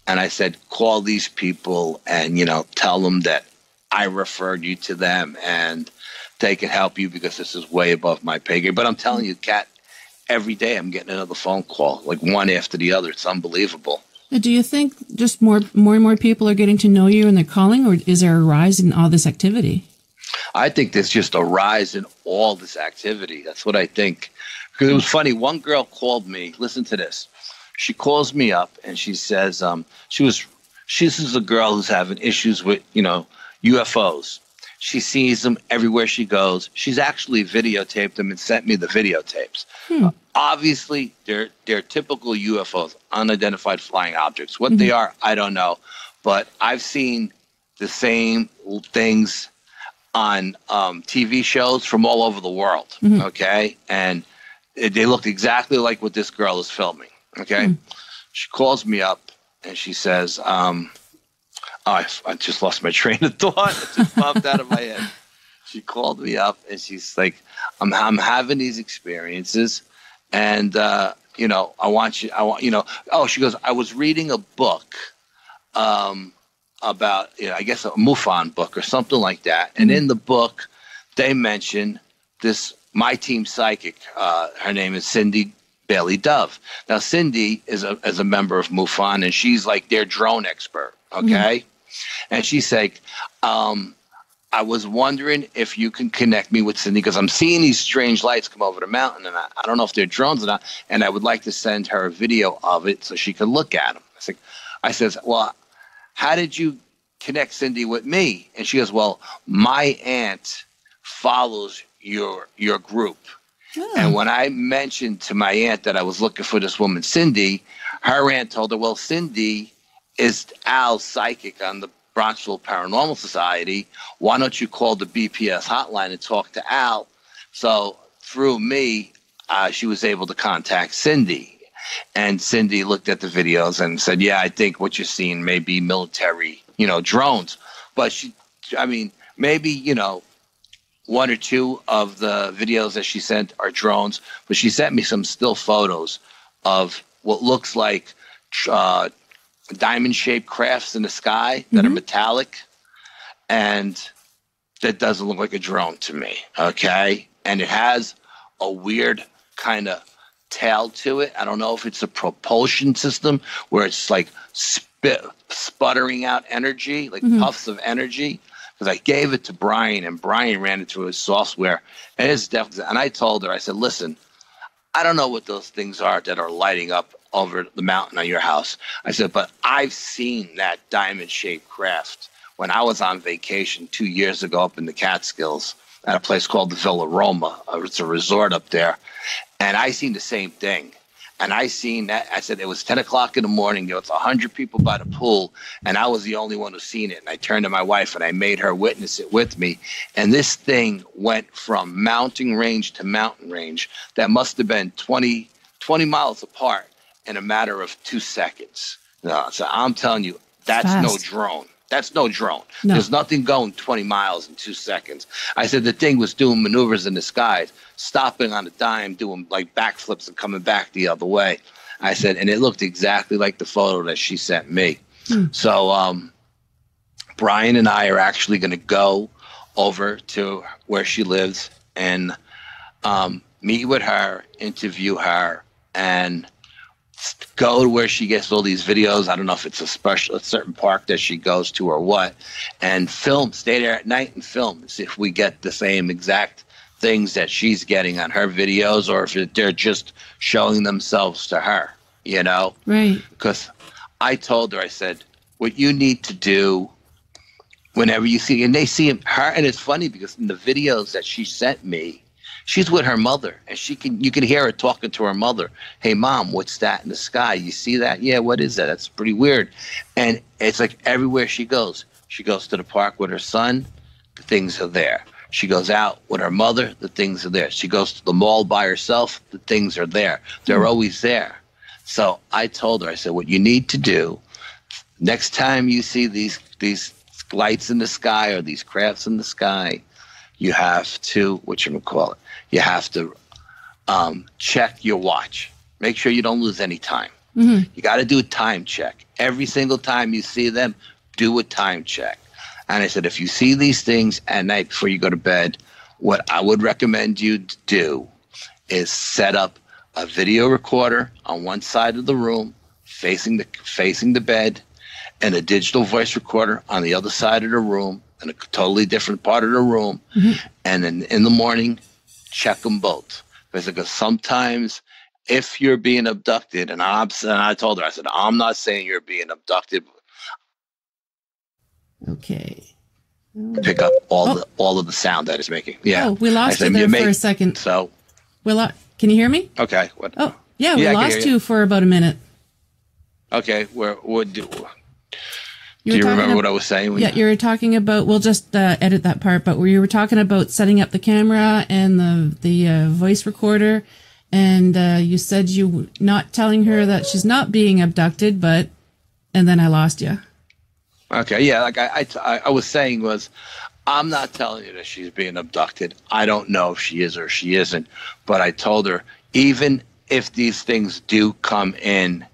And I said, call these people and, tell them that I referred you to them and they can help you because this is way above my pay grade. But I'm telling you, Kat, every day I'm getting another phone call, like one after the other. It's unbelievable. Do you think just more and more people are getting to know you and they're calling, or is there a rise in all this activity? I think there's just a rise in all this activity. That's what I think. Because it was funny. One girl called me. Listen to this. She calls me up and she says, this is a girl who's having issues with, UFOs. She sees them everywhere she goes. She's actually videotaped them and sent me the videotapes. Obviously, they're typical UFOs, unidentified flying objects. What they are, I don't know. But I've seen the same things on TV shows from all over the world, okay? And they look exactly like what this girl is filming. Okay. She calls me up and she says, I just lost my train of thought. It just popped out of my head. She called me up and she's like, I'm having these experiences and, she goes, I was reading a book, about, I guess a MUFON book or something like that. And in the book, they mention my team psychic, her name is Cindy Bailey Dove. Now, Cindy is a member of MUFON, and she's like their drone expert, okay? And she's like, I was wondering if you can connect me with Cindy because I'm seeing these strange lights come over the mountain, and I don't know if they're drones or not, and I would like to send her a video of it so she could look at them. I says, well, how did you connect Cindy with me. And she goes, well, my aunt follows your group. Oh. And when I mentioned to my aunt that I was looking for this woman, Cindy, her aunt told her, well, Cindy is Al's psychic on the Bronxville Paranormal Society. Why don't you call the BPS hotline and talk to Al? So through me, she was able to contact Cindy. And Cindy looked at the videos and said, yeah, I think what you're seeing may be military, drones. But maybe, one or two of the videos that she sent are drones. But she sent me some still photos of what looks like diamond-shaped crafts in the sky that are metallic. And that doesn't look like a drone to me, okay? And it has a weird kind of tail to it. I don't know if it's a propulsion system where it's like sputtering out energy, like puffs of energy. Because I gave it to Brian, and Brian ran it through his software. And it's definitely. And I told her, I said, listen, I don't know what those things are that are lighting up over the mountain on your house. I said, but I've seen that diamond-shaped craft when I was on vacation 2 years ago up in the Catskills at a place called the Villa Roma. It's a resort up there. And I seen the same thing. And I seen that. I said, it was 10 o'clock in the morning. There was 100 people by the pool, and I was the only one who seen it. And I turned to my wife, and I made her witness it with me. And this thing went from mountain range to mountain range that must have been 20 miles apart in a matter of 2 seconds. So I'm telling you, that's fast. No drone. That's no drone. No. There's nothing going 20 miles in 2 seconds. I said the thing was doing maneuvers in the skies, stopping on a dime, doing like backflips and coming back the other way. I said, and it looked exactly like the photo that she sent me. So Brian and I are actually going to go over to where she lives and meet with her, interview her, and go to where she gets all these videos. I don't know if it's a certain park that she goes to or what, and stay there at night and film and see if we get the same exact things that she's getting on her videos, or if they're just showing themselves to her, Right. Because I told her, I said, what you need to do whenever you see, and they see her, and it's funny because in the videos that she sent me, she's with her mother, and you can hear her talking to her mother. Hey, Mom, what's that in the sky? You see that? Yeah, what is that? That's pretty weird. And it's like everywhere she goes to the park with her son, the things are there. She goes out with her mother, the things are there. She goes to the mall by herself, the things are there. They're always there. So I told her, I said, what you need to do, next time you see these lights in the sky or these crafts in the sky, you have to, you have to check your watch. Make sure you don't lose any time. You got to do a time check. Every single time you see them, do a time check. And I said, if you see these things at night before you go to bed, what I would recommend you to do is set up a video recorder on one side of the room facing the bed, and a digital voice recorder on the other side of the room in a totally different part of the room. And then in the morning, check them both. Because sometimes if you're being abducted, and I told her, I said, I'm not saying you're being abducted. Okay. Pick up all of the sound that it's making. Yeah. Oh, we lost you there for a second. So. Can you hear me? Okay. What? Oh, yeah, we lost you for about a minute. Okay. Do you remember what I was saying? Yeah, you were talking about, we'll just edit that part, but you were talking about setting up the camera and the voice recorder, and you said you not telling her that she's not being abducted, and then I lost you. Okay, yeah, like I was saying was, I'm not telling you that she's being abducted. I don't know if she is or she isn't, but I told her, even if these things do come in,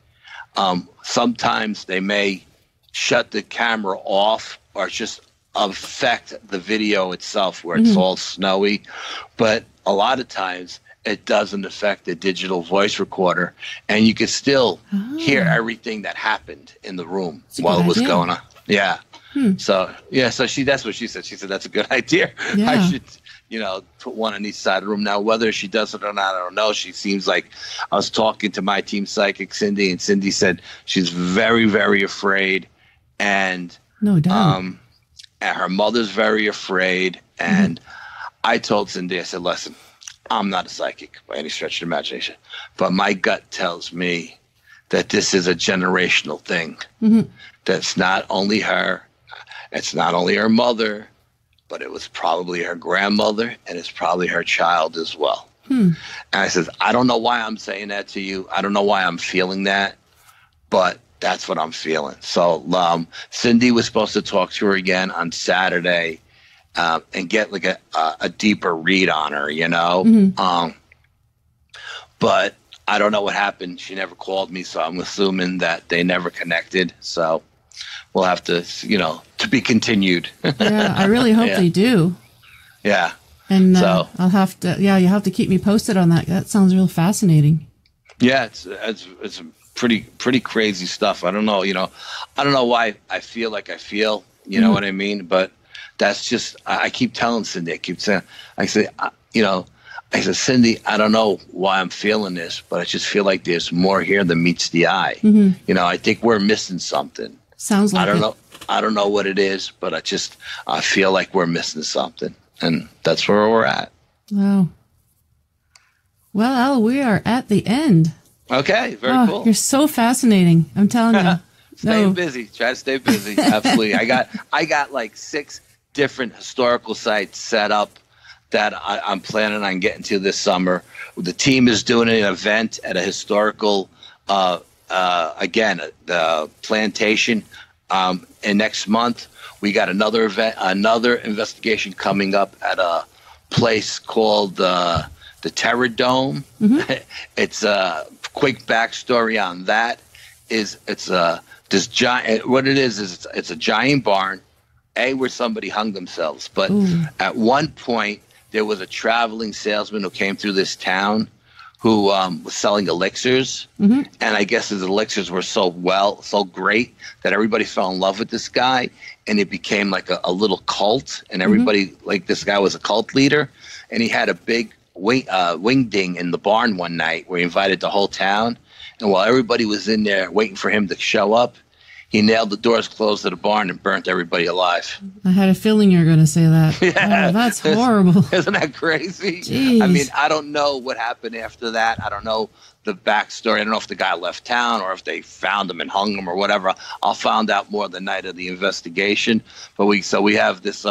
sometimes they may shut the camera off or just affect the video itself where it's all snowy. But a lot of times it doesn't affect the digital voice recorder, and you can still hear everything that happened in the room while it was going on. Yeah. So that's what she said. She said, that's a good idea. Yeah. I should, put one on each side of the room. Now, whether she does it or not, I don't know. She seems like, I was talking to my team psychic, Cindy, and Cindy said she's very, very afraid. And No doubt. And her mother's very afraid. And I told Cindy, I said, listen, I'm not a psychic by any stretch of the imagination, but my gut tells me that this is a generational thing. That's not only her, it's not only her mother, but it was probably her grandmother, and it's probably her child as well. And I said, I don't know why I'm saying that to you. I don't know why I'm feeling that, but that's what I'm feeling. So Cindy was supposed to talk to her again on Saturday and get like a deeper read on her, you know? But I don't know what happened. She never called me, so I'm assuming that they never connected. So we'll have to, to be continued. Yeah, I really hope they do. Yeah. And I'll have to, you have to keep me posted on that. That sounds real fascinating. Yeah, it's pretty crazy stuff. I don't know, I don't know why I feel like I feel, you know what I mean? But that's just, I keep telling Cindy, I said, Cindy, I don't know why I'm feeling this, but I just feel like there's more here than meets the eye. I think we're missing something. Sounds like I don't know what it is, but I feel like we're missing something. And that's where we're at. Wow. Well, Al, we are at the end. Okay, very cool. You're so fascinating. I'm telling you. Staying busy. Try to stay busy. Absolutely. I got like 6 different historical sites set up that I'm planning on getting to this summer. The team is doing an event at a historical, again, the plantation. And next month, we got another event, another investigation coming up at a place called the Terror Dome. It's a quick backstory on that. It's this giant. What it is it's a giant barn, where somebody hung themselves. But at one point, there was a traveling salesman who came through this town who was selling elixirs. And I guess his elixirs were so great that everybody fell in love with this guy. And it became like a little cult. And everybody, like this guy was a cult leader. And he had a big wing ding in the barn one night where he invited the whole town. And while everybody was in there waiting for him to show up, he nailed the doors closed to the barn and burnt everybody alive. I had a feeling you were going to say that. Yeah. Oh, that's horrible. Isn't that crazy? Jeez. I mean, I don't know what happened after that. I don't know the backstory. I don't know if the guy left town or if they found him and hung him or whatever. I'll find out more the night of the investigation. But we have this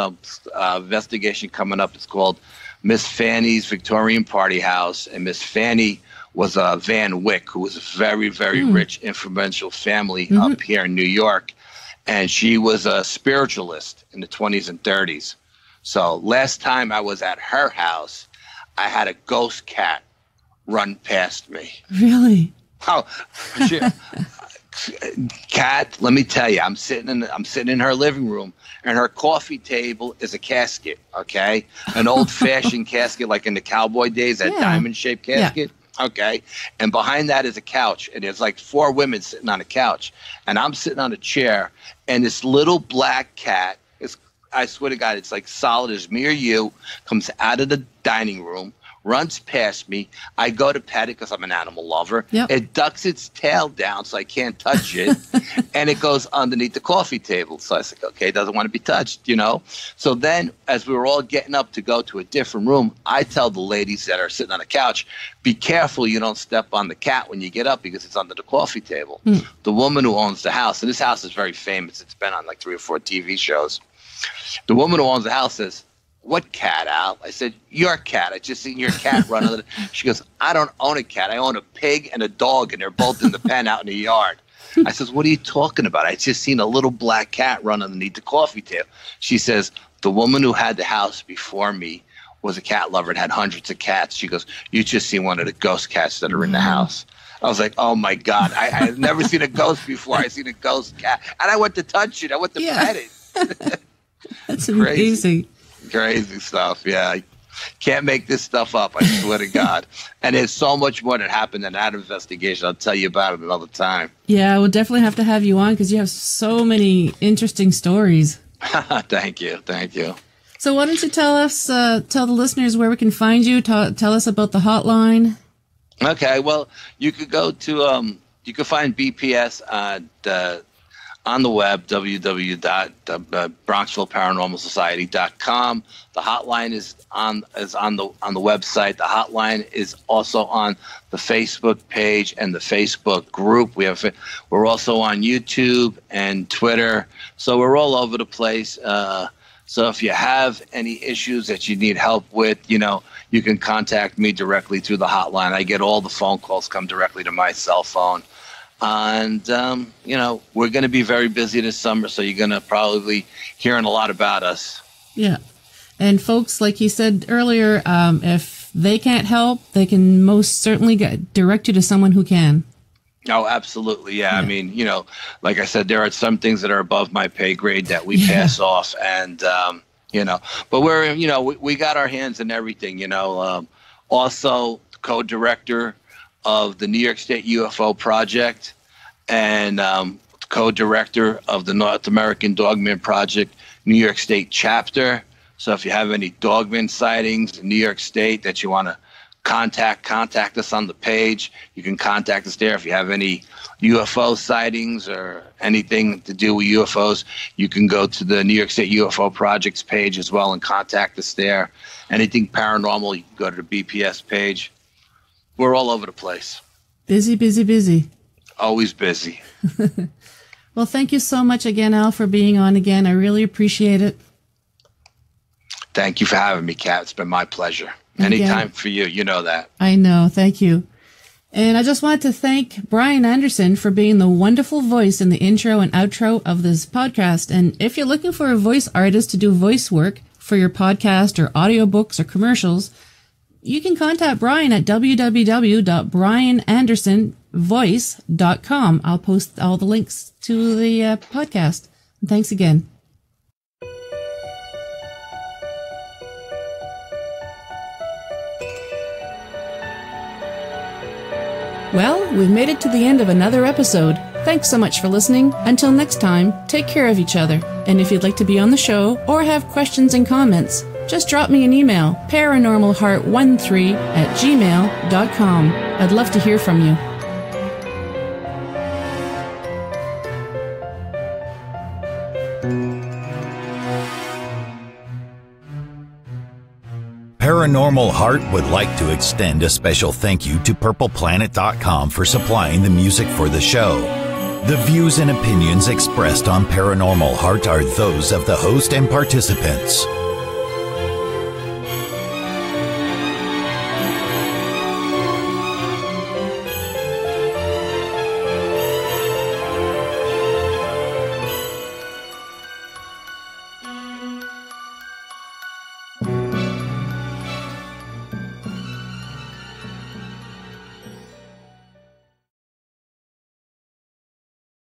investigation coming up. It's called Miss Fanny's Victorian Party House. And Miss Fanny was Van Wyck, who was a very, very rich, influential family up here in New York. And she was a spiritualist in the 20s and 30s. So last time I was at her house, I had a ghost cat run past me. Really? Oh, cat, let me tell you, I'm sitting in her living room, and her coffee table is a casket, okay? An old-fashioned casket like in the cowboy days, that diamond-shaped casket. Yeah. Okay, and behind that is a couch, and there's like 4 women sitting on a couch, and I'm sitting on a chair, and this little black cat is, I swear to God, it's like solid as me or you, comes out of the dining room, runs past me. I go to pet it because I'm an animal lover. Yep. It ducks its tail down so I can't touch it, and it goes underneath the coffee table. So I was like, okay, it doesn't want to be touched, So then, as we were all getting up to go to a different room, I tell the ladies that are sitting on the couch, be careful you don't step on the cat when you get up because it's under the coffee table. The woman who owns the house, and this house is very famous. It's been on like 3 or 4 TV shows. The woman who owns the house says, "What cat, Al?" I said, "Your cat. I just seen your cat run under the..." She goes, "I don't own a cat. I own a pig and a dog, and they're both in the pen out in the yard." I says, "What are you talking about? I just seen a little black cat run underneath the coffee table." She says, "The woman who had the house before me was a cat lover and had hundreds of cats." She goes, "You just seen one of the ghost cats that are in the house." I was like, oh, my God. I had never seen a ghost before. I seen a ghost cat. And I went to touch it. I went to pet it. That's amazing. Crazy stuff, yeah. Can't make this stuff up, I swear to God. And there's so much more that happened in that investigation. I'll tell you about it another time. Yeah, we'll definitely have to have you on because you have so many interesting stories. Thank you. So why don't you tell the listeners where we can find you? Tell us about the hotline. Okay, well, you could go to, you could find BPS on the web, www.bronxvilleparanormalsociety.com. The hotline is on the website. The hotline is also on the Facebook page and the Facebook group. We're also on YouTube and Twitter, so we're all over the place. So if you have any issues that you need help with, you can contact me directly through the hotline. I get all the phone calls come directly to my cell phone. And, we're going to be very busy this summer, so you're going to probably hearing a lot about us. Yeah. And folks, like you said earlier, if they can't help, they can most certainly direct you to someone who can. Oh, absolutely. Yeah. I mean, like I said, there are some things that are above my pay grade that we pass off. And, but we're, we got our hands in everything, also co-director of the New York State UFO Project and co-director of the North American Dogman Project, New York State chapter. So if you have any dogman sightings in New York State that you want to contact us on the page. You can contact us there. If you have any UFO sightings or anything to do with UFOs, you can go to the New York State UFO Project's page as well and contact us there. Anything paranormal, you can go to the BPS page. We're all over the place. Busy, busy, busy. Always busy. Well, thank you so much again, Al, for being on again. I really appreciate it. Thank you for having me, Kat. It's been my pleasure. Anytime for you. You know that. I know. Thank you. And I just want to thank Brian Anderson for being the wonderful voice in the intro and outro of this podcast. And if you're looking for a voice artist to do voice work for your podcast or audiobooks or commercials, you can contact Brian at www.brianandersonvoice.com. I'll post all the links to the podcast. And thanks again. Well, we've made it to the end of another episode. Thanks so much for listening. Until next time, take care of each other. And if you'd like to be on the show or have questions and comments, just drop me an email, paranormalheart13@gmail.com. I'd love to hear from you. Paranormal Heart would like to extend a special thank you to PurplePlanet.com for supplying the music for the show. The views and opinions expressed on Paranormal Heart are those of the host and participants.